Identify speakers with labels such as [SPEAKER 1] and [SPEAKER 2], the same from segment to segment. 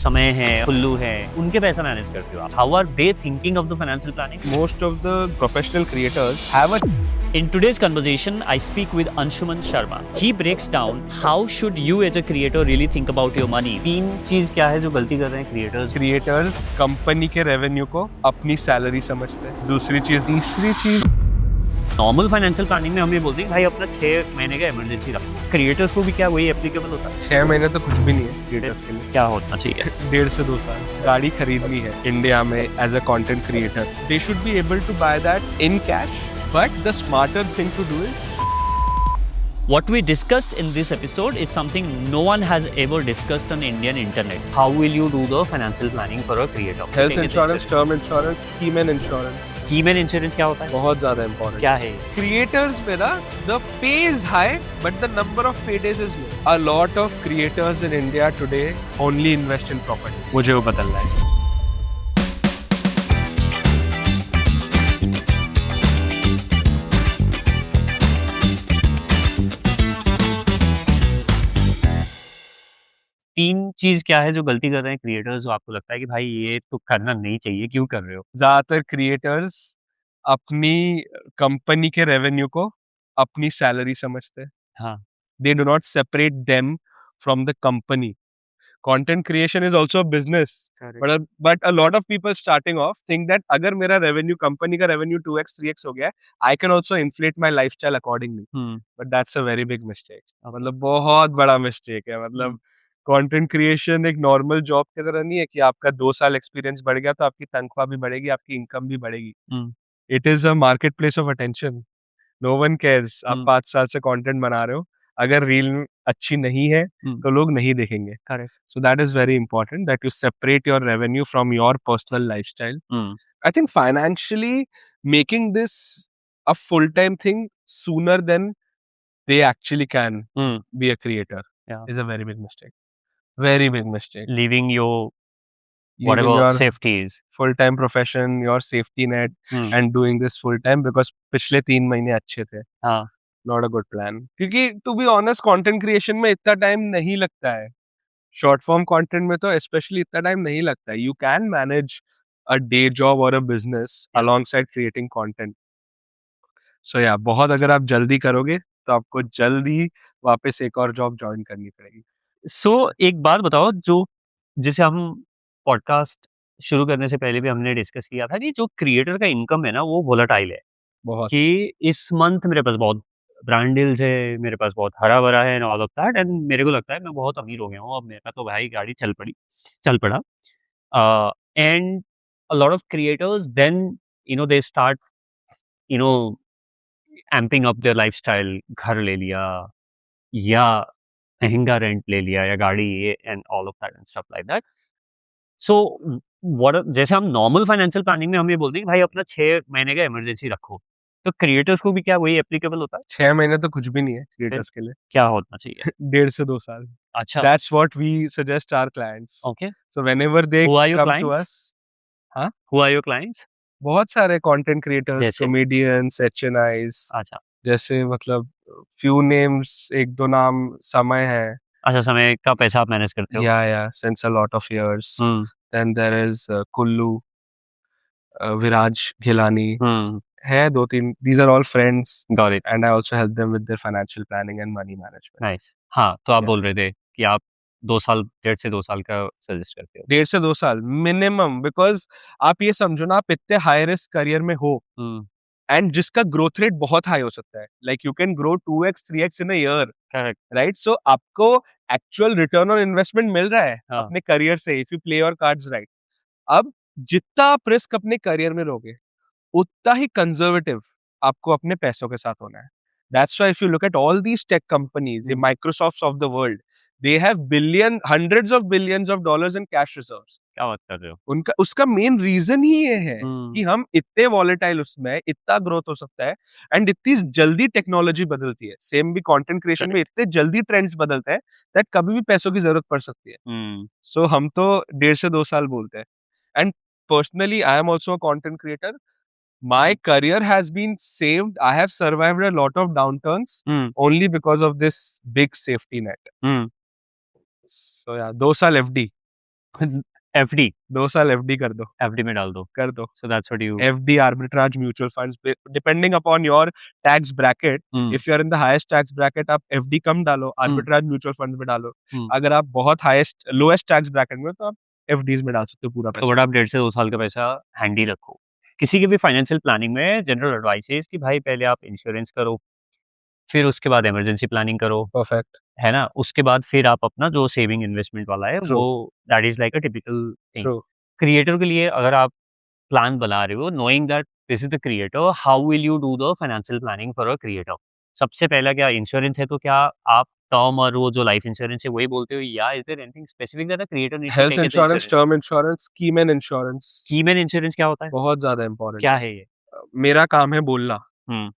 [SPEAKER 1] समय है, कुल्लू है, उनके पैसा मैनेज करते हो आप? How are they thinking of the financial planning?
[SPEAKER 2] Most of the professional creators have a
[SPEAKER 1] In today's conversation, I speak with Anshuman Sharma. He breaks down how should you as a creator really think about your money. तीन चीज क्या है जो गलती कर रहे हैं
[SPEAKER 2] creators company के रेवेन्यू को अपनी सैलरी समझते हैं। तीसरी चीज
[SPEAKER 1] नॉर्मल फाइनेंशियल प्लानिंग में हम ये बोलते हैं भाई अपना 6 महीने का इमरजेंसी रखो। क्रिएटर्स को भी क्या वही एप्लीकेबल होता है?
[SPEAKER 2] 6 महीने तो कुछ भी नहीं है क्रिएटर्स के लिए।
[SPEAKER 1] क्या होना चाहिए?
[SPEAKER 2] 1.5 से 2 साल गाड़ी खरीदनी है इंडिया में as a content creator, they should be able to buy that in cash, but the smarter thing to do is
[SPEAKER 1] What we discussed in this episode is something no one has ever discussed on Indian internet. How will you do the financial planning for a creator?
[SPEAKER 2] Health insurance, term insurance, keyman insurance.
[SPEAKER 1] Keyman insurance क्या होता है?
[SPEAKER 2] बहुत ज्यादा important
[SPEAKER 1] क्या है?
[SPEAKER 2] Creators में ना the pay is high but the number of pay days is low. A lot of creators in India today only invest in property.
[SPEAKER 1] मुझे वो बदलना है। तीन चीज क्या है जो गलती कर रहे हैं क्रिएटर्स, जो आपको लगता है कि भाई ये तो करना नहीं चाहिए, क्यों कर रहे हो?
[SPEAKER 2] ज्यादातर क्रिएटर्स अपनी कंपनी के रेवेन्यू को अपनी सैलरी समझते हैं।
[SPEAKER 1] हाँ,
[SPEAKER 2] दे do not separate them from the company. Content creation is also a business, but a lot of people starting of think that अगर मेरा रेवेन्यू, कंपनी का रेवेन्यू 2x 3x हो गया है, I can also inflate my lifestyle accordingly. But that's a very big mistake. मतलब बहुत बड़ा mistake है। मतलब कंटेंट क्रिएशन एक नॉर्मल जॉब की तरह नहीं है कि आपका 2 साल एक्सपीरियंस बढ़ गया तो आपकी तनख्वाह भी बढ़ेगी, आपकी इनकम भी बढ़ेगी। It is a market place of attention. No one cares आप 5 साल से कंटेंट बना रहे हो, अगर रील अच्छी नहीं है तो लोग नहीं देखेंगे।
[SPEAKER 1] Correct.
[SPEAKER 2] So that is very important that you separate your revenue from your personal lifestyle. I think financially making this a full time thing sooner than they actually can be a creator is a very big mistake. Very big mistake.
[SPEAKER 1] Leaving your
[SPEAKER 2] Leaving
[SPEAKER 1] whatever
[SPEAKER 2] your
[SPEAKER 1] safety is.
[SPEAKER 2] full-time profession, your safety net, and doing this full-time because पिछले 3 महीने अच्छे थे.
[SPEAKER 1] हाँ,
[SPEAKER 2] Not a good plan. क्योंकि to be honest, content creation में इतना time नहीं लगता है. Short form content में तो especially इतना time नहीं लगता है. You can manage a day job or a business alongside creating content. So yeah, बहुत अगर आप जल्दी करोगे तो आपको जल्दी वापस एक और जॉब ज्वाइन करनी पड़ेगी।
[SPEAKER 1] सो एक बात बताओ, जो जिसे हम पॉडकास्ट शुरू करने से पहले भी हमने डिस्कस किया था कि जो क्रिएटर का इनकम है ना वो वोलेटाइल है।
[SPEAKER 2] बहुत
[SPEAKER 1] कि इस मंथ मेरे पास बहुत ब्रांड डील्स है, मेरे पास बहुत हरा भरा है and all of that, and मेरे को लगता है मैं बहुत अमीर हो गया हूँ, अब मेरा तो भाई गाड़ी चल पड़ा। And a lot of creators then they start you know amping up their lifestyle, घर ले लिया या महंगा रेंट ले लिया या गाड़ी and all of that and stuff like that. So what, जैसे हम नॉर्मल फाइनेंशियल प्लानिंग में हम ये बोलते हैं कि भाई अपना 6 महीने का इमरजेंसी रखो, तो क्रिएटर्स को भी क्या वही एप्लीकेबल होता है?
[SPEAKER 2] 6 महीने तो कुछ भी नहीं है क्रिएटर्स के लिए।
[SPEAKER 1] क्या होना चाहिए?
[SPEAKER 2] 1.5 से 2 साल।
[SPEAKER 1] अच्छा,
[SPEAKER 2] That's what we suggest our clients.
[SPEAKER 1] Okay.
[SPEAKER 2] So whenever they
[SPEAKER 1] Who are your
[SPEAKER 2] come to
[SPEAKER 1] clients?
[SPEAKER 2] us, हाँ,
[SPEAKER 1] Who are your clients?
[SPEAKER 2] बहुत सारे कंटेंट क्रिएटर्स,
[SPEAKER 1] जैसे?
[SPEAKER 2] कॉमेडियंस, HNIs,
[SPEAKER 1] अच्छा,
[SPEAKER 2] जैसे मतलब few names, 1-2 नाम समय है।
[SPEAKER 1] अच्छा, समय का पैसा आप मैनेज करते हो?
[SPEAKER 2] Yeah, since a lot of years. Then there is Kullu, Viraj Ghilani. है 2-3, these are all friends,
[SPEAKER 1] got it,
[SPEAKER 2] and I also help them with their financial planning and money management.
[SPEAKER 1] Nice. हाँ, तो आप
[SPEAKER 2] Yeah.
[SPEAKER 1] बोल रहे थे कि आप 2 साल, 1.5 से 2 साल का सजेस्ट करते हो।
[SPEAKER 2] 1.5 से 2 साल मिनिमम, बिकॉज आप ये समझो ना, आप इतने हाई रिस्क करियर में हो एंड जिसका ग्रोथ रेट बहुत हाई हो सकता है, like you can grow 2x 3x in a year,
[SPEAKER 1] correct.
[SPEAKER 2] Right? So आपको एक्चुअल रिटर्न ऑन इन्वेस्टमेंट मिल रहा है
[SPEAKER 1] हाँ.
[SPEAKER 2] अपने करियर से, if you play your cards right. अब जितना आप रिस्क अपने करियर में लोगे उतना ही कंजर्वेटिव आपको अपने पैसों के साथ होना है। That's why if you look at all these tech companies, the Microsofts of the world, they have hundreds of billions of dollars in cash reserves.
[SPEAKER 1] क्या बात कर रहे हो?
[SPEAKER 2] उनका उसका मेन रीजन ही ये है कि हम इतने वॉलेटाइल उसमें इतना ग्रोथ हो सकता है एंड इतनी जल्दी टेक्नोलॉजी बदलती है। सेम भी कंटेंट क्रिएशन में इतने जल्दी ट्रेंड्स बदलते हैं दैट कभी भी पैसों की जरूरत पड़ सकती है। सो हम तो 1.5 से 2 साल बोलते हैं। And personally I am also a content creator. My career has been saved. I have survived a lot of downturns only because of this big safety net. So yeah, 2 साल FD.
[SPEAKER 1] एफडी
[SPEAKER 2] 2 साल FD कर दो,
[SPEAKER 1] FD में डाल दो,
[SPEAKER 2] कर दो।
[SPEAKER 1] So that's what you
[SPEAKER 2] FD, arbitrage, mutual funds, depending upon your tax bracket,
[SPEAKER 1] hmm,
[SPEAKER 2] if you are in the highest tax bracket आप एफडी कम डालो,
[SPEAKER 1] हुँ,
[SPEAKER 2] आर्बिट्राज म्यूचुअल फंड में डालो।
[SPEAKER 1] हुँ।
[SPEAKER 2] अगर आप बहुत हाईएस्ट लोएस्ट टैक्स ब्रैकेट में हो तो आप एफडीज में डाल सकते हो पूरा
[SPEAKER 1] तो
[SPEAKER 2] पैसा।
[SPEAKER 1] बट आप 1.5 से 2 साल का पैसा हैंडी रखो। किसी की भी फाइनेंशियल प्लानिंग में जनरल एडवाइस है कि भाई पहले आप इंश्योरेंस करो, फिर उसके बाद इमरजेंसी प्लानिंग करो,
[SPEAKER 2] परफेक्ट,
[SPEAKER 1] है ना? उसके बाद फिर आप अपना जो सेविंग इन्वेस्टमेंट वाला है
[SPEAKER 2] ट्रू,
[SPEAKER 1] वो that is like a typical thing.
[SPEAKER 2] True.
[SPEAKER 1] Creator के लिए अगर आप प्लान बना रहे हो, knowing that this is the creator, how will you do the financial planning for a creator? सबसे पहला क्या इंश्योरेंस है तो क्या आप टर्म और वो जो लाइफ इंश्योरेंस है वही बोलते हो या is there anything specific that the creator need to
[SPEAKER 2] health
[SPEAKER 1] take as a
[SPEAKER 2] insurance,
[SPEAKER 1] insurance?
[SPEAKER 2] Term insurance, keyman insurance
[SPEAKER 1] keyman insurance क्या होता है?
[SPEAKER 2] बहुत ज़्यादा इम्पोर्टेंट
[SPEAKER 1] क्या
[SPEAKER 2] है।
[SPEAKER 1] है ये?
[SPEAKER 2] मेरा काम है बोलना,
[SPEAKER 1] हुँ,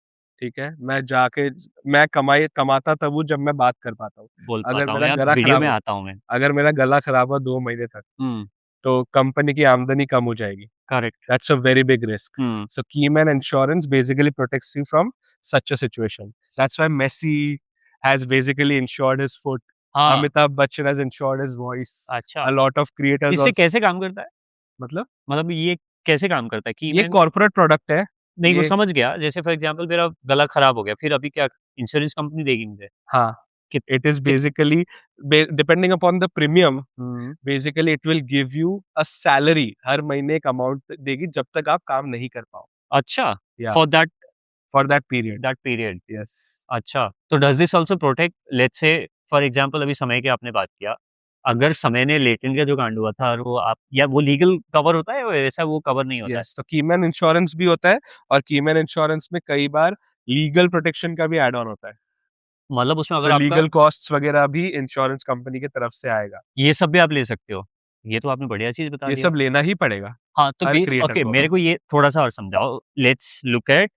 [SPEAKER 2] ठीक है? मैं कमाता तब हूँ जब मैं बात कर पाता हूँ।
[SPEAKER 1] बोल
[SPEAKER 2] अगर
[SPEAKER 1] पाता हूँ
[SPEAKER 2] मेरा
[SPEAKER 1] या
[SPEAKER 2] गला
[SPEAKER 1] वीडियो
[SPEAKER 2] खराब
[SPEAKER 1] में
[SPEAKER 2] हो
[SPEAKER 1] आता हूँ मैं।
[SPEAKER 2] अगर मेरा गला खराब हुआ 2 महीने तक,
[SPEAKER 1] हुँ,
[SPEAKER 2] तो कंपनी की आमदनी कम हो जाएगी।
[SPEAKER 1] Correct.
[SPEAKER 2] That's a very big risk.
[SPEAKER 1] Hmm,
[SPEAKER 2] So Keyman Insurance basically protects you from such a situation. That's why Messi has basically insured his foot.
[SPEAKER 1] हाँ,
[SPEAKER 2] Amitabh Bachchan has insured his voice.
[SPEAKER 1] अच्छा।
[SPEAKER 2] A lot of creators
[SPEAKER 1] इससे
[SPEAKER 2] also.
[SPEAKER 1] कैसे काम करता है?
[SPEAKER 2] मतलब
[SPEAKER 1] मतलब ये कैसे काम करता है?
[SPEAKER 2] ये
[SPEAKER 1] कीमैन
[SPEAKER 2] कॉर्पोरेट प्रोडक्ट है।
[SPEAKER 1] नहीं वो
[SPEAKER 2] ये
[SPEAKER 1] समझ गया, जैसे फॉर एग्ज़ाम्पल मेरा गला खराब हो गया, फिर अभी क्या इंश्योरेंस कंपनी देगी मुझे?
[SPEAKER 2] हाँ,
[SPEAKER 1] कित
[SPEAKER 2] it is
[SPEAKER 1] कित
[SPEAKER 2] basically depending upon the premium,
[SPEAKER 1] hmm,
[SPEAKER 2] basically it will give you a salary. हर महीने एक अमाउंट देगी जब तक आप काम नहीं कर पाओ।
[SPEAKER 1] अच्छा,
[SPEAKER 2] Yeah,
[SPEAKER 1] for that
[SPEAKER 2] for that period.
[SPEAKER 1] That period
[SPEAKER 2] Yes.
[SPEAKER 1] अच्छा, तो does this also protect let's say for example अभी समय की आपने बात किया, अगर समय ने लेटेंट का जो कांड हुआ था और वो आप या वो लीगल कवर होता है या ऐसा वो कवर नहीं होता है?
[SPEAKER 2] यस, तो कीमैन इंश्योरेंस भी होता है और कीमैन इंश्योरेंस में कई बार लीगल प्रोटेक्शन का भी ऐड ऑन होता है।
[SPEAKER 1] मतलब उसमें
[SPEAKER 2] सो
[SPEAKER 1] अगर आपका
[SPEAKER 2] लीगल कॉस्ट्स वगैरह भी इंश्योरेंस कंपनी की तरफ से आएगा।
[SPEAKER 1] ये सब भी आप ले सकते हो। ये तो आपने बढ़िया चीज़ बता
[SPEAKER 2] ये
[SPEAKER 1] दिया।
[SPEAKER 2] सब लेना ही पड़ेगा
[SPEAKER 1] हाँ, तो
[SPEAKER 2] हर
[SPEAKER 1] बेस
[SPEAKER 2] क्रिएटर
[SPEAKER 1] ओके
[SPEAKER 2] को।
[SPEAKER 1] मेरे को ये थोड़ा-सा और समझाओ। Let's look at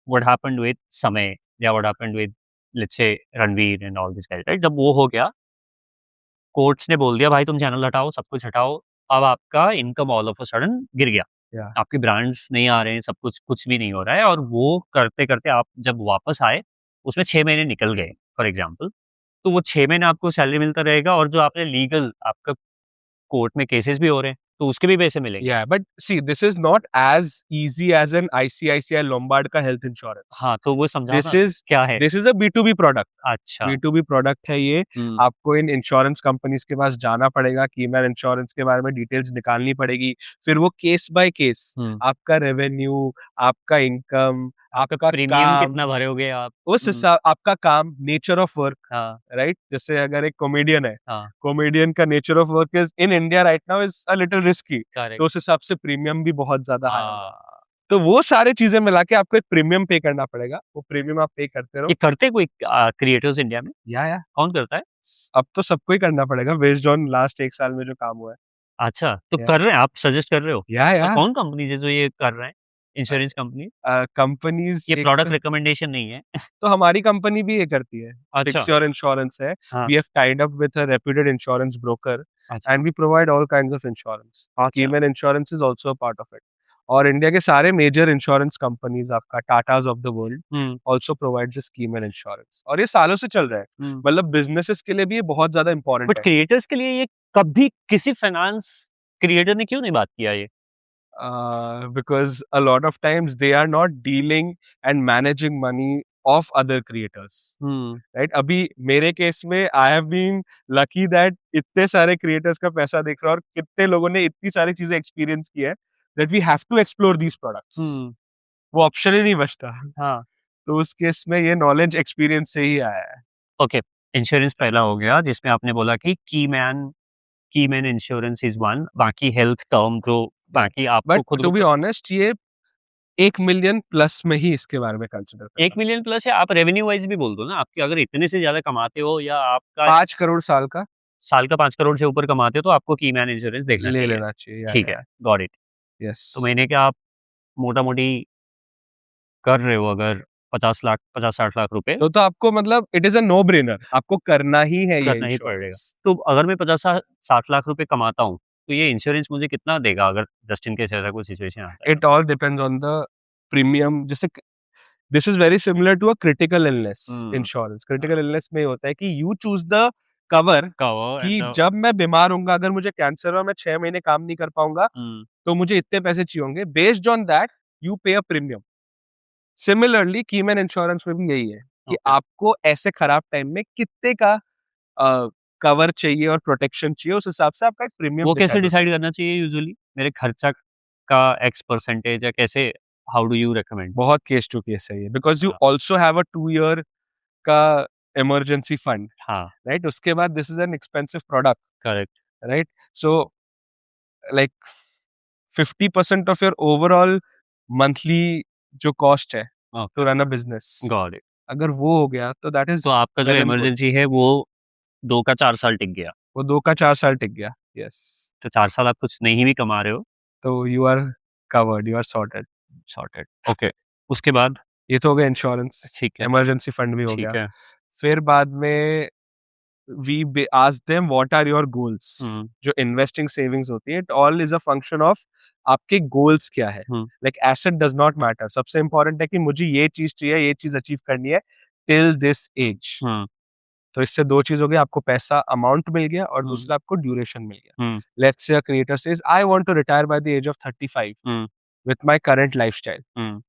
[SPEAKER 1] what happened with समय या what happened with let's say Ranveer and all this guys right? जब वो हो गया, कोर्ट्स ने बोल दिया भाई तुम चैनल हटाओ, सब कुछ हटाओ। अब आपका income all of a sudden गिर गया।
[SPEAKER 2] या
[SPEAKER 1] आपके ब्रांड्स नहीं आ रहे हैं, सब कुछ भी नहीं हो रहा है और वो करते-करते आप जब वापस आए, उसमें 6 महीने निकल गए फॉर एग्ज़ाम्पल। तो वो 6 महीने आपको सैलरी मिलता रहेगा और जो आपने लीगल आपका कोर्ट में केसेस भी हो रहे हैं, तो उसके भी पैसे मिलेंगे।
[SPEAKER 2] Yeah but see this is not as easy as an ICICI Lombard का हेल्थ इंश्योरेंस।
[SPEAKER 1] हाँ, तो वो समझाओ
[SPEAKER 2] दिस
[SPEAKER 1] ना
[SPEAKER 2] इज
[SPEAKER 1] क्या है?
[SPEAKER 2] This is a B2B product.
[SPEAKER 1] अच्छा।
[SPEAKER 2] बी2बी प्रोडक्ट है ये।
[SPEAKER 1] हुँ,
[SPEAKER 2] आपको इन इंश्योरेंस कंपनीज के पास जाना पड़ेगा, कीमैन इंश्योरेंस के बारे में डिटेल्स निकालनी पड़ेगी। फिर वो केस बाय केस
[SPEAKER 1] हुँ।
[SPEAKER 2] आपका रेवेन्यू, आपका इनकम,
[SPEAKER 1] आपका
[SPEAKER 2] आपका
[SPEAKER 1] प्रीमियम
[SPEAKER 2] काम,
[SPEAKER 1] कितना भरोगे आप?
[SPEAKER 2] उस
[SPEAKER 1] हुँ,
[SPEAKER 2] हिसाब आपका काम, नेचर ऑफ वर्क,
[SPEAKER 1] हाँ,
[SPEAKER 2] राइट? जैसे अगर एक कॉमेडियन है,
[SPEAKER 1] हाँ,
[SPEAKER 2] कॉमेडियन का nature of work is in India right now is a little risky,
[SPEAKER 1] correct.
[SPEAKER 2] तो उस हिसाब से प्रीमियम भी बहुत ज़्यादा हाई होगा।
[SPEAKER 1] हाँ,
[SPEAKER 2] तो वो सारी चीज़ें मिला के आपको एक प्रीमियम पे करना पड़ेगा, वो प्रीमियम आप पे करते
[SPEAKER 1] ये
[SPEAKER 2] रहो।
[SPEAKER 1] करते कोई क्रिएटर्स इंडिया में?
[SPEAKER 2] या
[SPEAKER 1] कौन करता है?
[SPEAKER 2] अब तो सबको ही करना पड़ेगा बेस्ड ऑन लास्ट 1 साल में जो काम हुआ है।
[SPEAKER 1] अच्छा, तो
[SPEAKER 2] या
[SPEAKER 1] कर रहे हैं आप सजेस्ट कर रहे हो? तो
[SPEAKER 2] या
[SPEAKER 1] कौन कंपनीज़ है जो ये कर रहे हैं? Insurance company?
[SPEAKER 2] कंपनीज़
[SPEAKER 1] ये
[SPEAKER 2] एक
[SPEAKER 1] प्रोडक्ट रिकमेंडेशन नहीं है।
[SPEAKER 2] तो हमारी कंपनी भी ये करती है,
[SPEAKER 1] अच्छा,
[SPEAKER 2] फिक्स योर इंश्योरेंस है।
[SPEAKER 1] हाँ,
[SPEAKER 2] we have tied up with a reputed insurance broker
[SPEAKER 1] अच्छा,
[SPEAKER 2] and we provide all kinds of insurance.
[SPEAKER 1] अच्छा।
[SPEAKER 2] Keyman insurance is also a part of it. और इंडिया के सारे मेजर इंश्योरेंस कंपनीज़ आपका Tatas of the world
[SPEAKER 1] हुँ,
[SPEAKER 2] also provide this keyman insurance और ये सालों से चल रहा है।
[SPEAKER 1] हुँ।
[SPEAKER 2] मतलब बिज़नेसेस के लिए भी ये बहुत ज़्यादा
[SPEAKER 1] बट
[SPEAKER 2] इम्पोर्टेंट है।
[SPEAKER 1] क्रिएटर्स के लिए ये कभी किसी फाइनेंस क्रिएटर ने क्यों नहीं बात किया ये?
[SPEAKER 2] Because a lot of times they are not dealing and managing money of other creators.
[SPEAKER 1] Hmm,
[SPEAKER 2] right अभी मेरे केस में I have been lucky that इतने सारे क्रिएटर्स का पैसा देख रहा है और कितने लोगों ने इतनी सारी चीजें एक्सपीरियंस की है that we have to explore these products.
[SPEAKER 1] हुँ,
[SPEAKER 2] वो ऑप्शन ही नहीं बचता।
[SPEAKER 1] हाँ।
[SPEAKER 2] तो उस केस में ये नॉलेज एक्सपीरियंस से ही आया है।
[SPEAKER 1] ओके, इंश्योरेंस पहला हो गया जिसमें आपने बोला कि कीमैन इंश्योरेंस इज़ वन बाकी हेल्थ टर्म जो बाकी आपको
[SPEAKER 2] बट
[SPEAKER 1] खुद
[SPEAKER 2] टू
[SPEAKER 1] को
[SPEAKER 2] बी ऑनेस्ट ये 1 मिलियन प्लस में ही इसके बारे में कंसिडर
[SPEAKER 1] 1
[SPEAKER 2] करता हूँ।
[SPEAKER 1] मिलियन प्लस है आप रेवेन्यू वाइज़ भी बोल दो ना, आपके अगर इतने से ज़्यादा कमाते हो या आपका
[SPEAKER 2] 5 करोड़ साल का
[SPEAKER 1] साल का 5 करोड़ से ऊपर कमाते हो तो आपको कीमैन इंश्योरेंस देखना
[SPEAKER 2] ले
[SPEAKER 1] चाहिए।
[SPEAKER 2] लेना चाहिए।
[SPEAKER 1] ठीक है, गॉट इट।
[SPEAKER 2] यस।
[SPEAKER 1] तो महीने के आप मोटा-मोटी कर रहे हो अगर 50 लाख 50-60 लाख रुपए
[SPEAKER 2] तो आपको मतलब it is a no brainer, आपको करना ही है ये
[SPEAKER 1] करना ही पड़ेगा।
[SPEAKER 2] इंश्योरेंस।
[SPEAKER 1] तो अगर मैं 50 सा 60 लाख रुपए कमाता हूँ, तो ये इंश्योरेंस मुझे कितना देगा अगर जस्ट इन केस ऐसा कोई सिचुएशन आता है तो?
[SPEAKER 2] It all depends on the premium. जैसे this is very similar to a critical illness
[SPEAKER 1] um,
[SPEAKER 2] insurance.
[SPEAKER 1] हाँ,
[SPEAKER 2] क्रिटिकल इलनेस में ये होता है कि you choose the cover
[SPEAKER 1] cover
[SPEAKER 2] कि
[SPEAKER 1] and the
[SPEAKER 2] जब मैं बीमार होऊंगा, अगर मुझे कैंसर और मैं 6 महीने काम नहीं कर पाऊंगा, तो मुझे इतने पैसे चाहिए होंगे. बेस्ड ऑन दैट यू पे a premium. Similarly keyman insurance में भी यही है कि
[SPEAKER 1] okay.
[SPEAKER 2] आपको ऐसे खराब टाइम में कितने का कवर चाहिए और प्रोटेक्शन चाहिए, उस हिसाब से आपका एक प्रीमियम
[SPEAKER 1] वो कैसे
[SPEAKER 2] डिसाइड होता है.
[SPEAKER 1] डिसाइड करना चाहिए यूजुअली? मेरे खर्चा का X परसेंटेज या कैसे, हाउ डू यू रिकमेंड?
[SPEAKER 2] बहुत केस टू केस है ये, बिकॉज यू
[SPEAKER 1] अच्छा,
[SPEAKER 2] ऑल्सो हैव अ 2 ईयर का इमरजेंसी फंड,
[SPEAKER 1] हाँ,
[SPEAKER 2] राइट? उसके बाद this is an expensive product,
[SPEAKER 1] correct,
[SPEAKER 2] right? So like 50% of your overall monthly जो कॉस्ट है to
[SPEAKER 1] okay,
[SPEAKER 2] run a business,
[SPEAKER 1] got it.
[SPEAKER 2] अगर वो हो गया तो दैट इज
[SPEAKER 1] तो आपका जो
[SPEAKER 2] वेल एंड गुड.
[SPEAKER 1] इमरजेंसी है वो 2 का 4 साल टिक गया,
[SPEAKER 2] वो 2 का 4 साल टिक गया. यस.
[SPEAKER 1] तो 4 साल आप कुछ नहीं भी कमा रहे हो,
[SPEAKER 2] तो you are covered, you are sorted.
[SPEAKER 1] Sorted, okay. उसके बाद
[SPEAKER 2] ये तो हो गया इंश्योरेंस.
[SPEAKER 1] ठीक है,
[SPEAKER 2] इमरजेंसी फंड भी हो
[SPEAKER 1] ठीक
[SPEAKER 2] गया.
[SPEAKER 1] है।
[SPEAKER 2] फिर बाद में we ask them what are your goals.
[SPEAKER 1] हुँ,
[SPEAKER 2] जो इन्वेस्टिंग सेविंग्स होती है, it all is a function of आपके गोल्स क्या है.
[SPEAKER 1] Um,
[SPEAKER 2] like asset does not matter. सबसे इंपॉर्टेंट है कि मुझे ये चीज चाहिए, ये चीज अचीव करनी है टिल दिस एज.
[SPEAKER 1] हुँ,
[SPEAKER 2] तो इससे दो चीज हो गई, आपको पैसा अमाउंट मिल गया और
[SPEAKER 1] हुँ,
[SPEAKER 2] दूसरा आपको ड्यूरेशन मिल गया.
[SPEAKER 1] Um,
[SPEAKER 2] let's say a creator says I want to retire by the age of 35
[SPEAKER 1] um,
[SPEAKER 2] with my current lifestyle.
[SPEAKER 1] Um,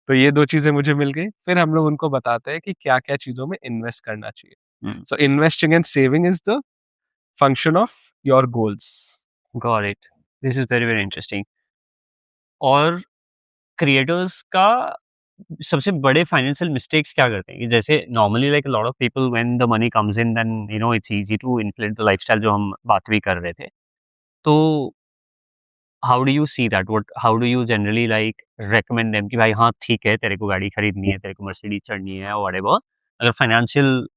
[SPEAKER 2] तो ये दो चीजें मुझे मिल गई. फिर हम लोग उनको बताते हैं कि क्या क्या चीजों में इन्वेस्ट करना चाहिए.
[SPEAKER 1] हुँ,
[SPEAKER 2] So investing and saving is the function of your goals.
[SPEAKER 1] Got it. This is very, very interesting. और क्रिएटर्स का सबसे बड़े फाइनेंशियल मिस्टेक्स क्या करते हैं? कि जैसे normally like a lot of people when the money comes in then you know it's easy to inflate the lifestyle, जो हम बात भी कर रहे थे। तो how do you see that? What, how do you generally like recommend them कि भाई हाँ, ठीक है, तेरे को गाड़ी खरीदनी है, तेरे को मर्सिडीज़ चढ़नी है और व्हाटएवर। अगर फाइनेंशियल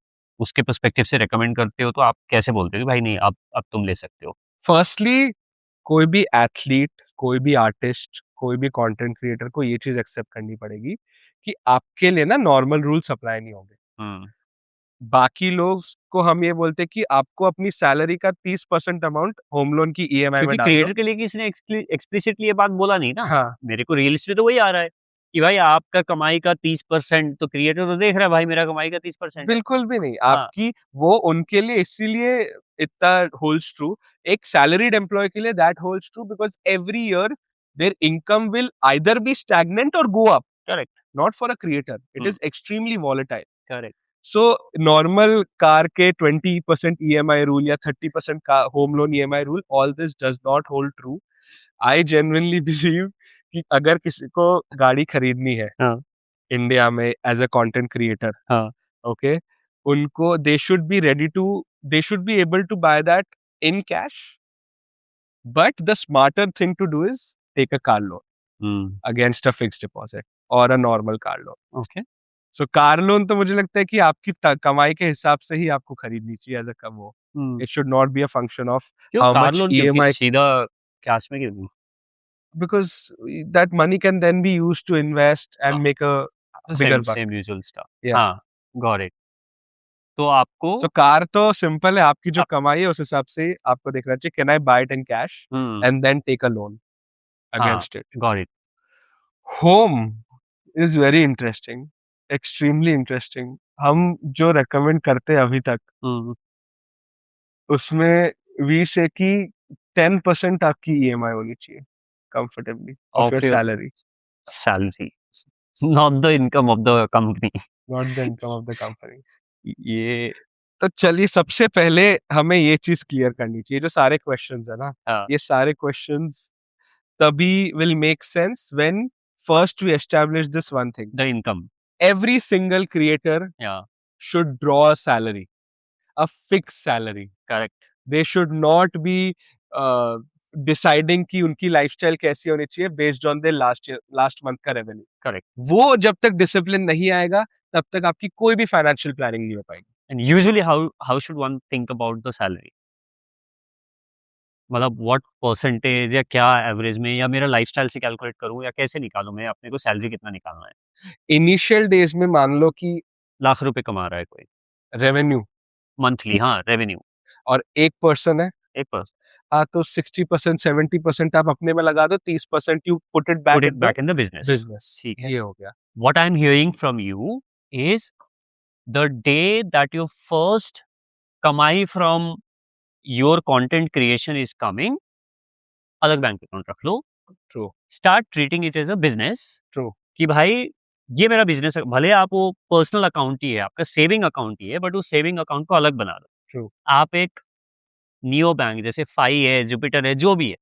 [SPEAKER 1] उसके पर्सपेक्टिव से रिकमेंड करते हो तो आप कैसे बोलते हो कि भाई नहीं, अब तुम ले सकते हो?
[SPEAKER 2] Firstly, कोई भी एथलीट, कोई भी आर्टिस्ट, कोई भी कंटेंट क्रिएटर को ये चीज एक्सेप्ट करनी पड़ेगी कि आपके लिए ना नॉर्मल रूल्स अप्लाई नहीं होंगे.
[SPEAKER 1] हुँ।
[SPEAKER 2] बाकी लोग को हम ये बोलते हैं कि आपको अपनी सैलरी का 30% अमाउंट होम लोन की ईएमआई में
[SPEAKER 1] क्योंकि
[SPEAKER 2] डाल दो.
[SPEAKER 1] क्रिएटर के लिए किसी ने एक्सप्लिसिटली ये बात बोला नहीं ना।
[SPEAKER 2] हाँ.
[SPEAKER 1] मेरे को रील्स में तो वही आ रहा है कि भाई आपका कमाई का 30%, तो क्रिएटर तो देख रहा है भाई मेरा कमाई का 30% है।
[SPEAKER 2] बिल्कुल भी नहीं.
[SPEAKER 1] हाँ,
[SPEAKER 2] आपकी वो उनके लिए इसीलिए इतना होल्ड्स ट्रू. एक सैलरीड एम्प्लॉय के लिए that holds true because every year their income will either be stagnant और go up.
[SPEAKER 1] Correct.
[SPEAKER 2] Not for a creator. It
[SPEAKER 1] um,
[SPEAKER 2] is extremely volatile.
[SPEAKER 1] Correct.
[SPEAKER 2] So normal car के 20% EMI rule या 30% का home loan EMI rule, all this does not hold true. I genuinely believe कि अगर किसी को गाड़ी खरीदनी है
[SPEAKER 1] हाँ,
[SPEAKER 2] इंडिया में as a content creator,
[SPEAKER 1] हाँ,
[SPEAKER 2] okay, उनको they should be able to buy that in cash. But the smarter thing to do is take a car loan
[SPEAKER 1] hmm,
[SPEAKER 2] against a fixed deposit or a normal car loan.
[SPEAKER 1] Okay.
[SPEAKER 2] So car loan तो मुझे लगता है कि आपकी कमाई के हिसाब से ही आपको खरीदनी चाहिए एज अ कम वो.
[SPEAKER 1] Um,
[SPEAKER 2] it should not be a function of
[SPEAKER 1] क्यों
[SPEAKER 2] हाउ
[SPEAKER 1] कार
[SPEAKER 2] मच
[SPEAKER 1] लोन क्यों? कि
[SPEAKER 2] ईएमआई,
[SPEAKER 1] सीधा कैश में क्यों नहीं?
[SPEAKER 2] Because that money can then be use to invest
[SPEAKER 1] हाँ,
[SPEAKER 2] एंड मेक अ
[SPEAKER 1] तो
[SPEAKER 2] bigger
[SPEAKER 1] same
[SPEAKER 2] buck.
[SPEAKER 1] Same usual stuff.
[SPEAKER 2] या
[SPEAKER 1] हाँ, गॉट इट। तो आपको
[SPEAKER 2] सो कार तो सिंपल है, आपकी जो
[SPEAKER 1] आप
[SPEAKER 2] कमाई है उस हिसाब से आपको देखना चाहिए can I buy it in cash
[SPEAKER 1] um,
[SPEAKER 2] and then take a loan
[SPEAKER 1] हाँ,
[SPEAKER 2] against it.
[SPEAKER 1] Got it.
[SPEAKER 2] Home is very interesting, extremely interesting. हम जो रेकमेंड करते हैं अभी तक
[SPEAKER 1] हुँ,
[SPEAKER 2] उसमें वी से कि 10% आपकी ईएमआई होनी चाहिए comfortably of your
[SPEAKER 1] of your
[SPEAKER 2] salary,
[SPEAKER 1] salary, not the income of the company.
[SPEAKER 2] Not the income of the company.
[SPEAKER 1] ये
[SPEAKER 2] तो चलिए सबसे पहले हमें ये चीज क्लियर करनी चाहिए, जो सारे क्वेश्चंस है ना,
[SPEAKER 1] हाँ,
[SPEAKER 2] ये सारे क्वेश्चंस तभी will make sense when first we establish this one thing.
[SPEAKER 1] The income,
[SPEAKER 2] every single creator
[SPEAKER 1] या
[SPEAKER 2] should draw a salary, a fix salary.
[SPEAKER 1] Correct,
[SPEAKER 2] they should not be deciding कि उनकी लाइफस्टाइल कैसी होनी चाहिए based on their last month का revenue.
[SPEAKER 1] Correct.
[SPEAKER 2] वो जब तक डिसिप्लिन नहीं आएगा तब तक आपकी कोई भी फाइनेंशियल प्लानिंग नहीं हो पाएगी.
[SPEAKER 1] And usually how should one think about the salary? मतलब व्हाट परसेंटेज या क्या एवरेज में, या मेरा लाइफ़स्टाइल से कैलकुलेट करूँ, या कैसे निकालूँ मैं अपने को सैलरी कितना निकालना है?
[SPEAKER 2] इनिशियल डेज में मान लो कि
[SPEAKER 1] लाख रुपए कमा रहा है कोई,
[SPEAKER 2] रेवेन्यू
[SPEAKER 1] मंथली, हाँ, रेवेन्यू,
[SPEAKER 2] और एक पर्सन है,
[SPEAKER 1] एक पर्सन,
[SPEAKER 2] हाँ, तो 60% 70% आप अपने में लगा दो, 30% you put it
[SPEAKER 1] put
[SPEAKER 2] back
[SPEAKER 1] it
[SPEAKER 2] in the
[SPEAKER 1] back in the business,
[SPEAKER 2] business.
[SPEAKER 1] ठीक है।
[SPEAKER 2] ये हो गया.
[SPEAKER 1] What I am hearing from you is the day that you first कमाई from your content creation is coming, अलग bank account रख लो।
[SPEAKER 2] True
[SPEAKER 1] start treating it as a business,
[SPEAKER 2] true
[SPEAKER 1] कि भाई ये मेरा बिजनेस है, भले आप वो पर्सनल अकाउंट ही है, आपका सेविंग अकाउंट ही है, बट उस सेविंग अकाउंट को अलग बना लो।
[SPEAKER 2] ट्रू
[SPEAKER 1] आप एक नियो बैंक जैसे फाई है, जुपिटर है, जो भी है,